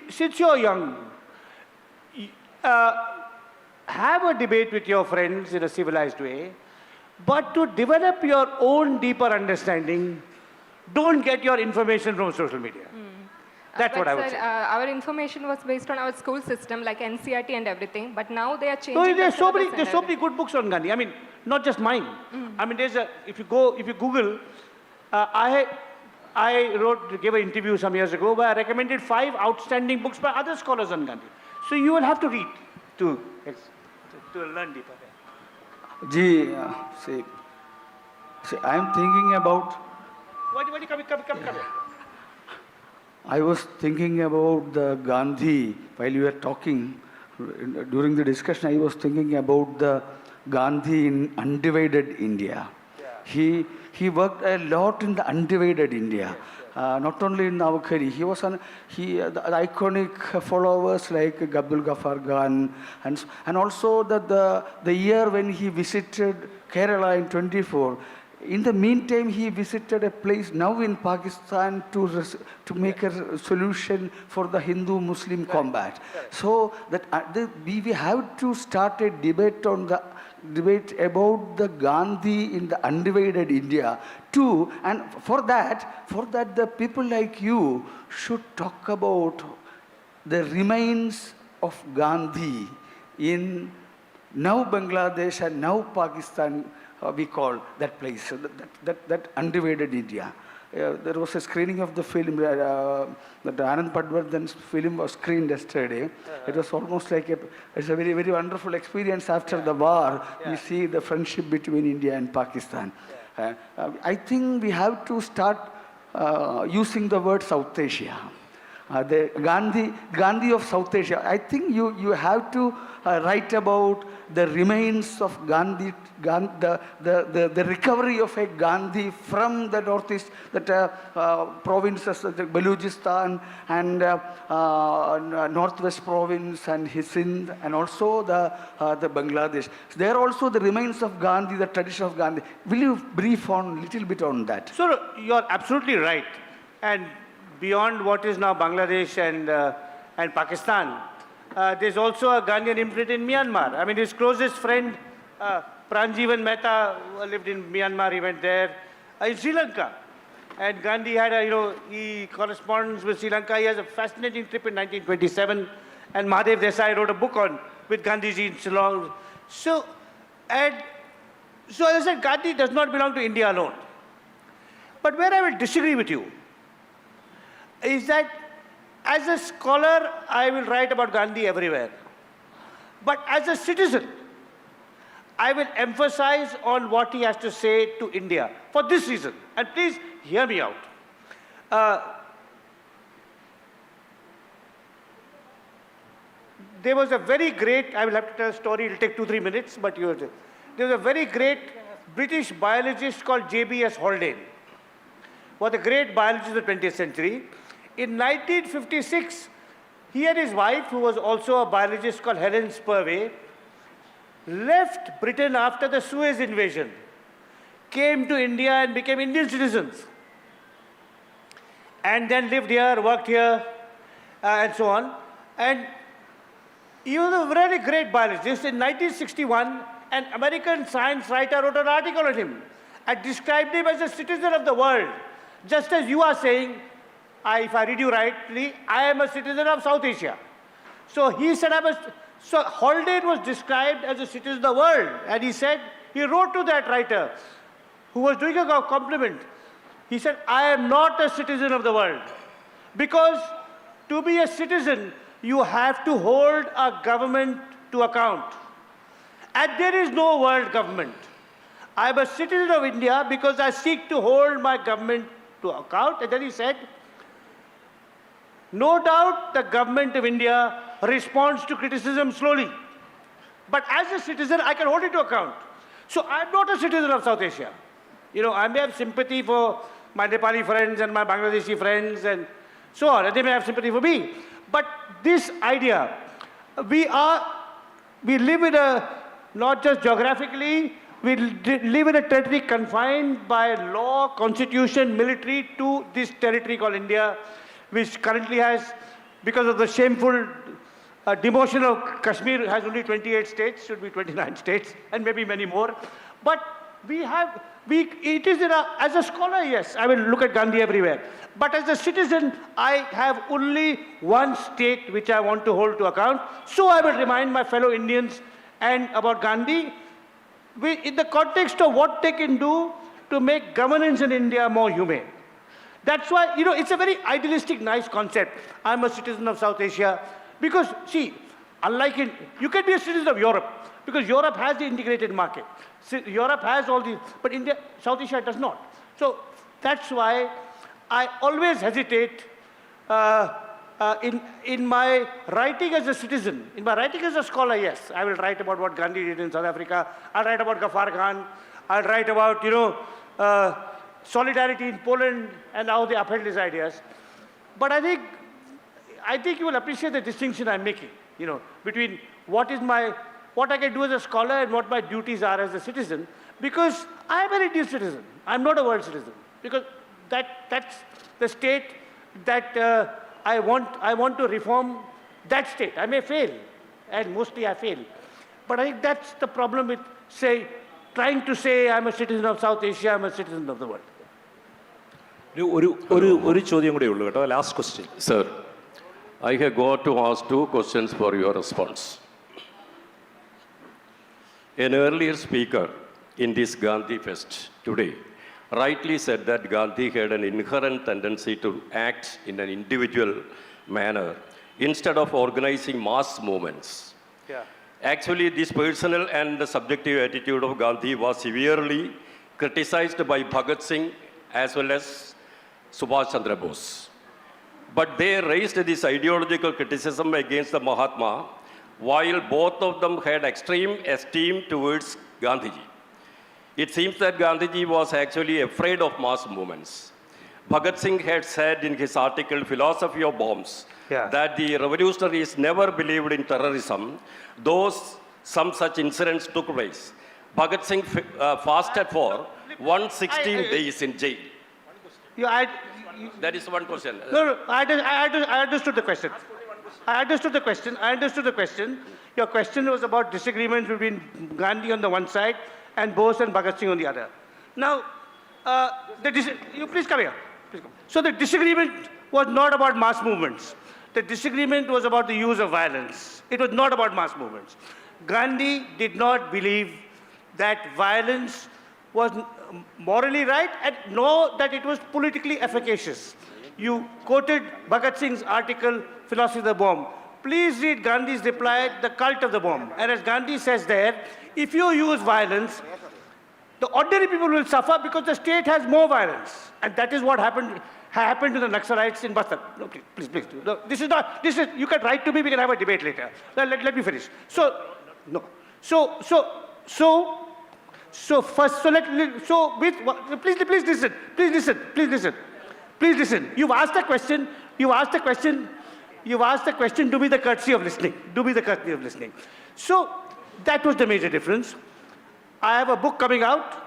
Since you're young, have a debate with your friends in a civilized way, but to develop your own deeper understanding, don't get your information from social media. That's what I would Sir, say. our information was based on our school system, like NCRT and everything, but now they are changing No, the there's so syllabus and many good books on Gandhi. I mean, not just mine. I mean, if you Google, I gave an interview some years ago where I recommended 5 outstanding books by other scholars on Gandhi. So you will have to read to learn deeper. Ji, see, I am thinking about. Why do you come here? I was thinking about the Gandhi while you were talking. During the discussion, I was thinking about the Gandhi in undivided India. Yeah. He worked a lot in the undivided India. Not only in Navakari, he was the iconic followers like Abdul Ghaffar Khan, and also the year when he visited Kerala in 24. In the meantime, he visited a place now in Pakistan to make a solution for the Hindu-Muslim combat. So that we have to start a debate about the Gandhi in the undivided India too. And for that, the people like you should talk about the remains of Gandhi in now Bangladesh and now Pakistan. We call that place, so that undivided India. There was a screening of the film, that Anand Padwardhan's film was screened yesterday. It was almost like it's a very, very wonderful experience after the war. You see the friendship between India and Pakistan. I think we have to start using the word South Asia. The Gandhi of South Asia. I think you have to write about the remains of Gandhi, the recovery of a Gandhi from the northeast, provinces, the Balochistan and northwest province and Sindh, and also the Bangladesh. There are also the remains of Gandhi, the tradition of Gandhi. Will you brief on a little bit on that? So you're absolutely right. And beyond what is now Bangladesh and Pakistan, there's also a Gandhian imprint in Myanmar. I mean, his closest friend, Pranjivan Mehta, lived in Myanmar, he went there. In Sri Lanka. And Gandhi had he corresponds with Sri Lanka. He has a fascinating trip in 1927. And Mahadev Desai wrote a book with Gandhiji in Shillong. So as I said, Gandhi does not belong to India alone. But where I will disagree with you is that as a scholar, I will write about Gandhi everywhere. But as a citizen, I will emphasize on what he has to say to India for this reason. And please hear me out. There was a very great, I will have to tell a story, it will take 2-3 minutes, but there was a very great British biologist called J.B.S. Haldane. Was a great biologist of the 20th century. In 1956, he and his wife, who was also a biologist called Helen Spurway, left Britain after the Suez invasion, came to India and became Indian citizens, and then lived here, worked here, and so on. And he was a really great biologist. In 1961, an American science writer wrote an article on him and described him as a citizen of the world, just as you are saying, if I read you rightly, I am a citizen of South Asia. So he said, so Haldane was described as a citizen of the world. And he said, he wrote to that writer, who was doing a compliment. He said, I am not a citizen of the world. Because to be a citizen, you have to hold a government to account. And there is no world government. I am a citizen of India because I seek to hold my government to account. And then he said, no doubt the government of India responds to criticism slowly. But as a citizen, I can hold it to account. So I'm not a citizen of South Asia. You know, I may have sympathy for my Nepali friends and my Bangladeshi friends and so on, and they may have sympathy for me. But this idea, we live in a, not just geographically, we live in a territory confined by law, constitution, military to this territory called India, which currently has, because of the shameful demotion of Kashmir, has only 28 states, should be 29 states, and maybe many more. But it is as a scholar, yes, I will look at Gandhi everywhere. But as a citizen, I have only one state which I want to hold to account. So I will remind my fellow Indians and about Gandhi, in the context of what they can do to make governance in India more humane. That's why, you know, it's a very idealistic, nice concept. I'm a citizen of South Asia. Because, see, unlike you can be a citizen of Europe, because Europe has the integrated market. Europe has all these, but South Asia does not. So that's why I always hesitate in my writing as a citizen. In my writing as a scholar, yes, I will write about what Gandhi did in South Africa. I'll write about Ghaffar Khan. I'll write about, you know, solidarity in Poland and how they upheld his ideas. But I think you will appreciate the distinction I'm making, you know, between what I can do as a scholar and what my duties are as a citizen, because I am an Indian citizen. I'm not a world citizen. Because that's the state that I want to reform that state. I may fail, and mostly I fail. But I think that's the problem with, trying to say I'm a citizen of South Asia, I'm a citizen of the world. Last question. Sir, I have got to ask 2 questions for your response. An earlier speaker in this Gandhi Fest today rightly said that Gandhi had an inherent tendency to act in an individual manner instead of organizing mass movements. Yeah. Actually, this personal and the subjective attitude of Gandhi was severely criticized by Bhagat Singh as well as Subhash Chandra Bose. But they raised this ideological criticism against the Mahatma, while both of them had extreme esteem towards Gandhiji. It seems that Gandhiji was actually afraid of mass movements. Bhagat Singh had said in his article, Philosophy of Bombs, that the revolutionaries never believed in terrorism, though some such incidents took place. Bhagat Singh fasted for 116 days in jail. That is one question. No, I understood the question. I understood the question. Your question was about disagreements between Gandhi on the one side and Bose and Bhagat Singh on the other. Now, you please come here. Please come. So the disagreement was not about mass movements. The disagreement was about the use of violence. It was not about mass movements. Gandhi did not believe that violence was morally right and nor that it was politically efficacious. You quoted Bhagat Singh's article, Philosophy of the Bomb. Please read Gandhi's reply, The Cult of the Bomb. And as Gandhi says there, if you use violence, the ordinary people will suffer because the state has more violence. And that is what happened to the Naxalites in Bastar. No, please. No, you can write to me, we can have a debate later. Let me finish. Please listen. You've asked the question. Do me the courtesy of listening. So that was the major difference. I have a book coming out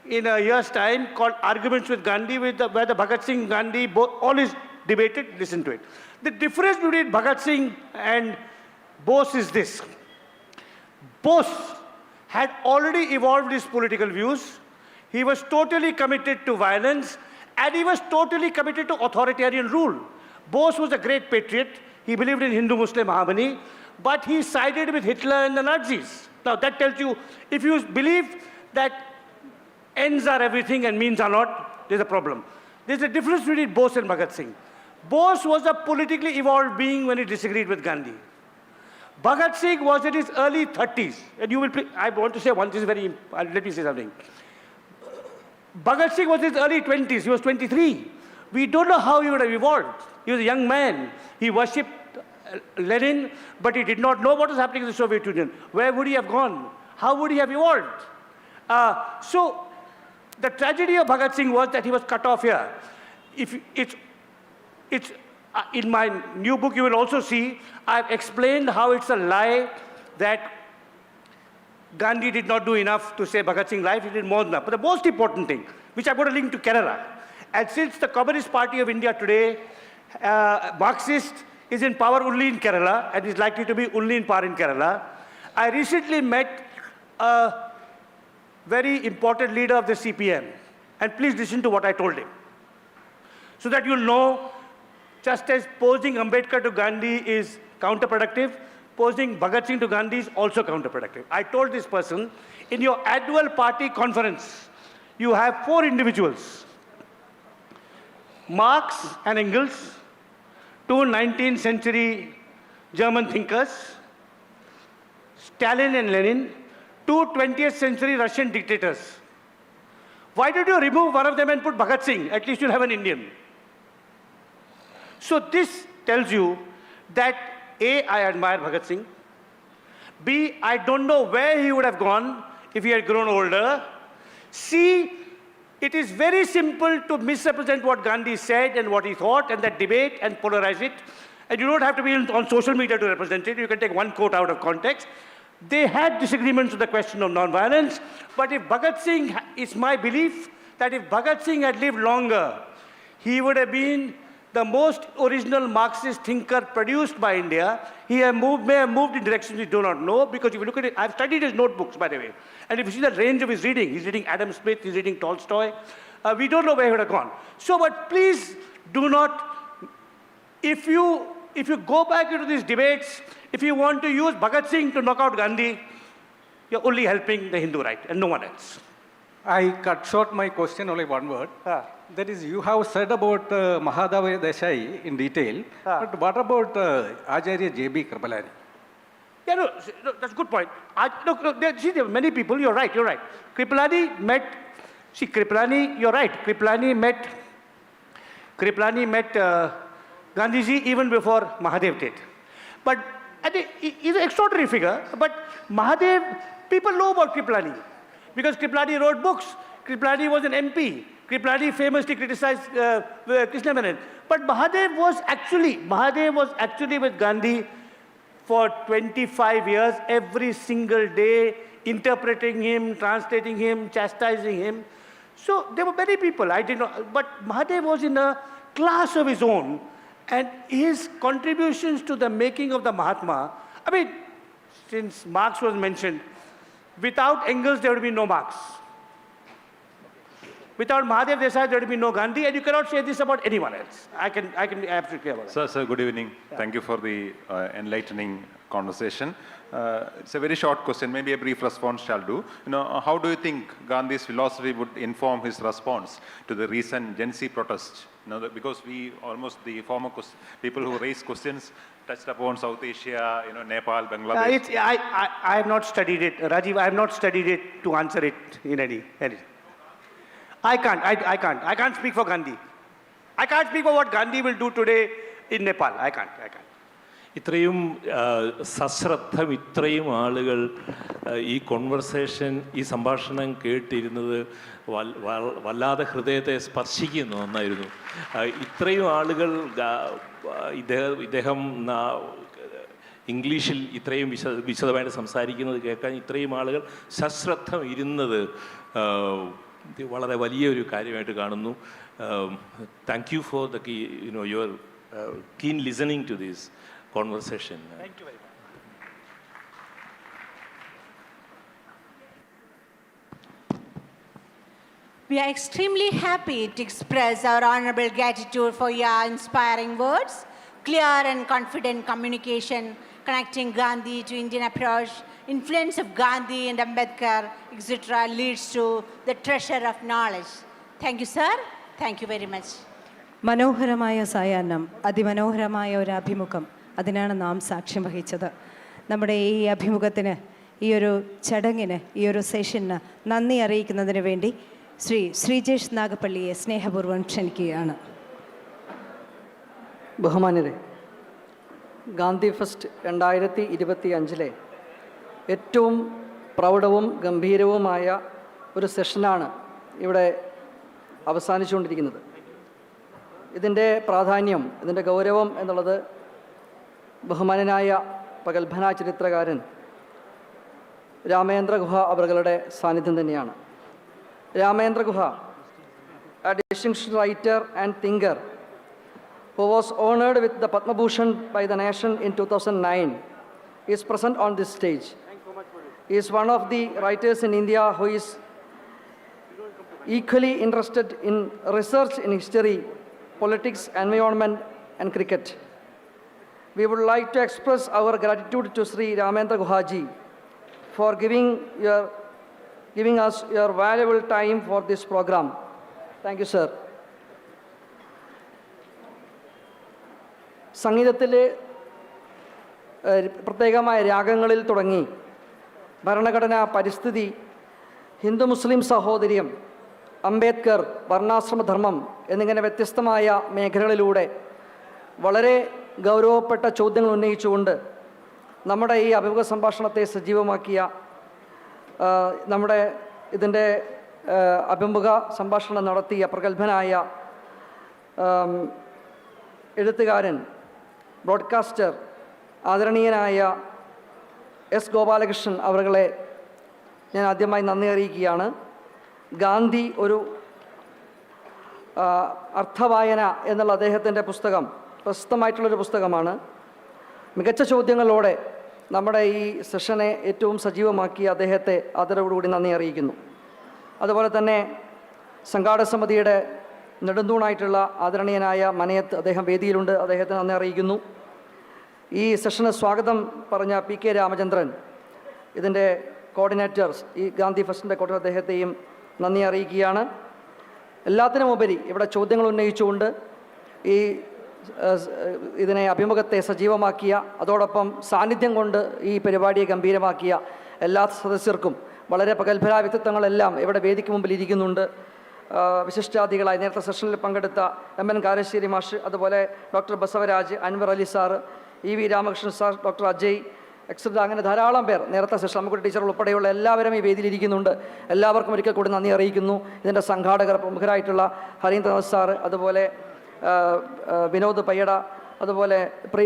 in a year's time called Arguments with Gandhi, where the Bhagat Singh, Gandhi, all is debated. Listen to it. The difference between Bhagat Singh and Bose is this. Bose had already evolved his political views. He was totally committed to violence, and he was totally committed to authoritarian rule. Bose was a great patriot. He believed in Hindu-Muslim harmony, but he sided with Hitler and the Nazis. Now that tells you, if you believe that ends are everything and means are not, there's a problem. There's a difference between Bose and Bhagat Singh. Bose was a politically evolved being when he disagreed with Gandhi. Bhagat Singh was in his early 30s. And you will, I want to say one, this is very, let me say something. Bhagat Singh was in his early 20s, he was 23. We don't know how he would have evolved. He was a young man. He worshipped Lenin, but he did not know what was happening in the Soviet Union. Where would he have gone? How would he have evolved? So the tragedy of Bhagat Singh was that he was cut off here. If it's in my new book, you will also see, I've explained how it's a lie that Gandhi did not do enough to save Bhagat Singh's life. He did more than that. But the most important thing, which I've got a link to Kerala, and since the Communist Party of India today, Marxist, is in power only in Kerala and is likely to be only in power in Kerala, I recently met a very important leader of the CPM. And please listen to what I told him, so that you'll know, just as posing Ambedkar to Gandhi is counterproductive, posing Bhagat Singh to Gandhi is also counterproductive. I told this person, in your annual party conference, you have 4 individuals, Marx and Engels, 2 19th century German thinkers, Stalin and Lenin, 2 20th century Russian dictators. Why did you remove one of them and put Bhagat Singh? At least you'll have an Indian. So this tells you that A, I admire Bhagat Singh. B, I don't know where he would have gone if he had grown older. C, it is very simple to misrepresent what Gandhi said and what he thought and that debate and polarize it. And you don't have to be on social media to represent it. You can take one quote out of context. They had disagreements on the question of nonviolence. But if Bhagat Singh, it's my belief that if Bhagat Singh had lived longer, he would have been the most original Marxist thinker produced by India. He may have moved in directions we do not know, because if you look at it, I've studied his notebooks, by the way. And if you see the range of his reading, he's reading Adam Smith, he's reading Tolstoy. We don't know where he would have gone. So, but please do not, if you go back into these debates, if you want to use Bhagat Singh to knock out Gandhi, you're only helping the Hindu right and no one else. I cut short my question only one word. That is, you have said about Mahadeva Desai in detail, but what about Acharya J.B. Kripalani? Yeah, no, that's a good point. There are many people, you're right. Kripalani met Gandhiji even before Mahadev did. But he's an extraordinary figure, but Mahadev, people know about Kripalani, because Kripalani wrote books. Kripalani was an MP. Kripalani famously criticized Krishna Menon. But Mahadev was actually with Gandhi for 25 years, every single day, interpreting him, translating him, chastising him. So there were many people, I did not, but Mahadev was in a class of his own, and his contributions to the making of the Mahatma, I mean, since Marx was mentioned, without Engels there would be no Marx. Without Mahadev Desai, there would be no Gandhi, and you cannot say this about anyone else. I can be absolutely clear about that. Sir, good evening. Yeah. Thank you for the enlightening conversation. It's a very short question, maybe a brief response shall do. How do you think Gandhi's philosophy would inform his response to the recent Gen Z protests? Because the former people who raised questions touched upon South Asia, Nepal, Bangladesh. I have not studied it, Rajiv. I have not studied it to answer it in any. I can't speak for Gandhi. I can't speak for what Gandhi will do today in Nepal. I can't. ഇത്രയും സശ്രദ്ധം ഇത്രയും ആളുകൾ ഈ conversation, ഈ സംഭാഷണം കേട്ടിരുന്നത് വല്ലാതെ ഹൃദയത്തെ സ്പർശിക്കുന്നു. നന്നായിരുന്നു. ഇത്രയും ആളുകൾ ഇദ്ദേഹം ഇംഗ്ലീഷിൽ ഇത്രയും വിശദമായിട്ട് സംസാരിക്കുന്നത് കേൾക്കാൻ ഇത്രയും ആളുകൾ സശ്രദ്ധം ഇരുന്നത് വളരെ വലിയൊരു കാര്യമായിട്ട് കാണുന്നു. Thank you for the your keen listening to this conversation. Thank you very much. We are extremely happy to express our honorable gratitude for your inspiring words, clear and confident communication connecting Gandhi to Indian approach influence of Gandhi and Ambedkar, etc., leads to the treasure of knowledge. Thank you, sir. Thank you very much. മനോഹരമായ സായാഹ്നം, അതിമനോഹരമായ ഒരു അഭിമുഖം, അതിനാണ് നാം സാക്ഷ്യം വഹിച്ചത്. നമ്മുടെ ഈ അഭിമുഖത്തിന്, ഈ ഒരു ചടങ്ങിന്, ഈ ഒരു സെഷന് നന്ദി അറിയിക്കുന്നതിന് വേണ്ടി ശ്രീ ശ്രീജേഷ് നാഗപ്പള്ളിയെ സ്നേഹപൂർവ്വം ക്ഷണിക്കുകയാണ്. ബഹുമാന്യരെ, ഗാന്ധി ഫെസ്റ്റ് 2025 ഏറ്റവും പ്രൗഢവും ഗംഭീരവുമായ ഒരു സെഷനാണ് ഇവിടെ അവസാനിച്ചുകൊണ്ടിരിക്കുന്നത്. ഇതിൻ്റെ പ്രാധാന്യം, ഇതിൻ്റെ ഗൗരവം എന്നുള്ളത് ബഹുമാനനായ പ്രഗത്ഭനായ ചരിത്രകാരൻ രാമേന്ദ്ര ഗുഹ അവരുടെ സാന്നിധ്യം തന്നെയാണ്. രാമേന്ദ്ര ഗുഹ, a distinguished writer and thinker who was honored with the Padma Bhushan by the nation in 2009, is present on this stage. He is one of the writers in India who is equally interested in research in history, politics, environment, and cricket. We would like to express our gratitude to Sri Ramendra Guhaji for giving us your valuable time for this program. Thank you, sir. സംഗീതത്തിലെ പ്രത്യേകമായ രാഗങ്ങളിൽ തുടങ്ങി ഭരണഘടന, പരിസ്ഥിതി, ഹിന്ദു മുസ്ലിം സഹോദര്യം, അംബേദ്കർ, വർണ്ണാശ്രമധർമ്മം എന്നിങ്ങനെ വ്യത്യസ്തമായ മേഖലകളിലൂടെ വളരെ ഗൗരവപ്പെട്ട ചോദ്യങ്ങൾ ഉന്നയിച്ചുകൊണ്ട് നമ്മുടെ ഈ അഭിമുഖ സംഭാഷണത്തെ സജീവമാക്കിയ, നമ്മുടെ ഇതിൻ്റെ അഭിമുഖ സംഭാഷണം നടത്തിയ പ്രഗത്ഭനായ എഴുത്തുകാരൻ, ബ്രോഡ്കാസ്റ്റർ, ആദരണീയനായ എസ് ഗോപാലകൃഷ്ണൻ അവരെ ഞാൻ ആദ്യമായി നന്ദി അറിയിക്കുകയാണ്. ഗാന്ധി ഒരു അർത്ഥവായന എന്നുള്ള അദ്ദേഹത്തിൻ്റെ പുസ്തകം പ്രശസ്തമായിട്ടുള്ളൊരു പുസ്തകമാണ്. മികച്ച ചോദ്യങ്ങളോടെ നമ്മുടെ ഈ സെഷനെ ഏറ്റവും സജീവമാക്കി അദ്ദേഹത്തെ ആദരവോടുകൂടി നന്ദി അറിയിക്കുന്നു. അതുപോലെ തന്നെ സംഘാടക സമിതിയുടെ നെടുന്തൂണായിട്ടുള്ള ആദരണീയനായ മനയത്ത്, അദ്ദേഹം വേദിയിലുണ്ട്, അദ്ദേഹത്തെ നന്ദി അറിയിക്കുന്നു. ഈ സെഷന് സ്വാഗതം പറഞ്ഞ PK രാമചന്ദ്രൻ, ഇതിൻ്റെ കോർഡിനേറ്റേഴ്സ്, ഈ ഗാന്ധി ഫെസ്റ്റിൻ്റെ കോർഡിനേറ്റർ, അദ്ദേഹത്തെയും നന്ദി അറിയിക്കുകയാണ്. എല്ലാത്തിനുമുപരി ഇവിടെ ചോദ്യങ്ങൾ ഉന്നയിച്ചുകൊണ്ട് ഈ ഇതിനെ അഭിമുഖത്തെ സജീവമാക്കിയ, അതോടൊപ്പം സാന്നിധ്യം കൊണ്ട് ഈ പരിപാടിയെ ഗംഭീരമാക്കിയ എല്ലാ സദസ്യർക്കും, വളരെ പ്രഗത്ഭരായ വ്യക്തിത്വങ്ങളെല്ലാം ഇവിടെ വേദിക്ക് മുമ്പിൽ ഇരിക്കുന്നുണ്ട്. വിശിഷ്ടാതിഥികളായി നേരത്തെ സെഷനിൽ പങ്കെടുത്ത MN കാരശ്ശേരി മാഷ്, അതുപോലെ doctor Basavaraj, Anwar Ali sir, EV Ramakrishnan sir, doctor Ajay etcetera, അങ്ങനെ ധാരാളം പേർ, നേരത്തെ സെഷൻ നമുക്ക് ടീച്ചർ ഉൾപ്പെടെയുള്ള എല്ലാവരും ഈ വേദിയിലിരിക്കുന്നുണ്ട്. എല്ലാവർക്കും ഒരിക്കൽ കൂടി നന്ദി അറിയിക്കുന്നു. ഇതിൻ്റെ സംഘാടകർ പ്രമുഖരായിട്ടുള്ള ഹരീന്ദ്രനാഥ് സാറ്, അതുപോലെ വിനോദ് പയ്യട, അതുപോലെ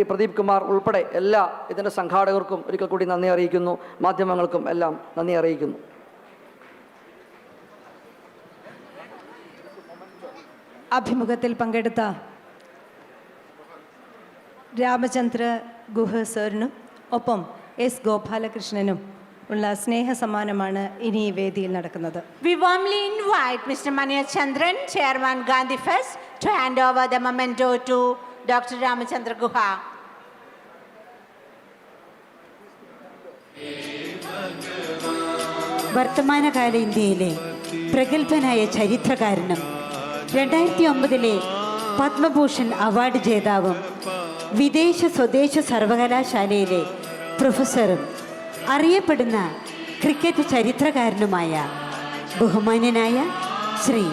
പ്രദീപ് കുമാർ ഉൾപ്പെടെ എല്ലാ ഇതിൻ്റെ സംഘാടകർക്കും ഒരിക്കൽ കൂടി നന്ദി അറിയിക്കുന്നു. മാധ്യമങ്ങൾക്കും എല്ലാം നന്ദി അറിയിക്കുന്നു. അഭിമുഖത്തിൽ പങ്കെടുത്ത രാമചന്ദ്ര ഗുഹ സാറിനും ഒപ്പം എസ് ഗോപാലകൃഷ്ണനും ഉള്ള സ്നേഹ സമ്മാനമാണ് ഇനി ഈ വേദിയിൽ നടക്കുന്നത്. We warmly invite Mr. Maniya Chandran, Chairman Gandhi Fest, to hand over the memento to Dr. Ramachandra Guha. വർത്തമാനകാല ഇന്ത്യയിലെ പ്രഗത്ഭനായ ചരിത്രകാരനും 2009 പത്മഭൂഷൺ അവാർഡ് ജേതാവും വിദേശ സ്വദേശ സർവകലാശാലയിലെ പ്രൊഫസറും അറിയപ്പെടുന്ന ക്രിക്കറ്റ് ചരിത്രകാരനുമായ ബഹുമാന്യനായ ശ്രീ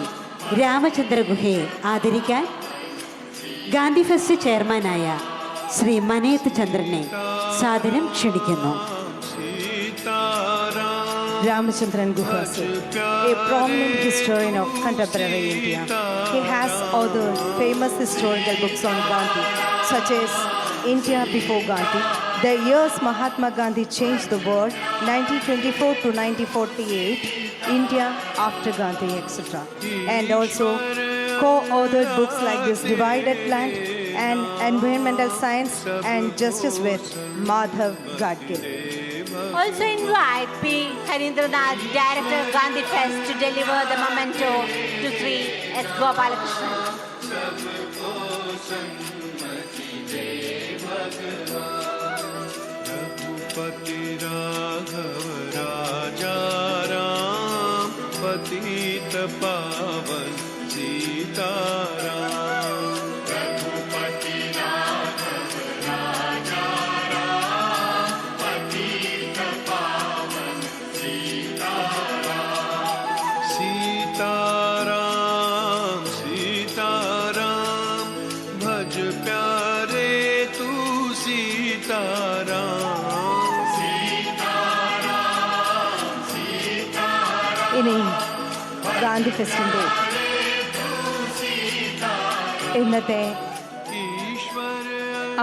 രാമചന്ദ്ര ഗുഹയെ ആദരിക്കാൻ ഗാന്ധി ഫെസ്റ്റ് ചെയർമാനായ ശ്രീ മനയത്ത് ചന്ദ്രനെ സാദരം ക്ഷണിക്കുന്നു. Ramachandran Guha, a prominent historian of contemporary India. He has authored famous historical books on Gandhi, such as India Before Gandhi, The Years Mahatma Gandhi Changed the World, 1924 to 1948, India After Gandhi, etc. And also co-authored books like this, Divided Land and Environmental Science and Justice with Madhav Gadgil. Also invite P. Harindranath, Director of Gandhi Fest, to deliver the memento to Sri S. Gopalakrishnan. Raghupati Raghav राजा राम पतित पावन सीताराम रघुपति राघव राजा राम पतित पावन सीताराम सीताराम सीताराम भज प्यारे तू सीताराम सीताराम सीताराम ഇനി ഗാന്ധി ഫെസ്റ്റിൻ്റെ ഇന്നത്തെ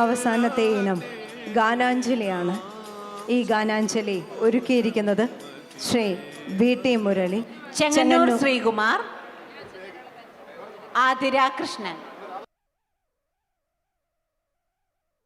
അവസാനത്തെ ഇനം ഗാനാഞ്ജലിയാണ്. ഈ ഗാനാഞ്ജലി ഒരുക്കിയിരിക്കുന്നത് ശ്രീ വി ടി മുരളി, ചെങ്ങന്നൂർ ശ്രീകുമാർ, ആതിര കൃഷ്ണൻ.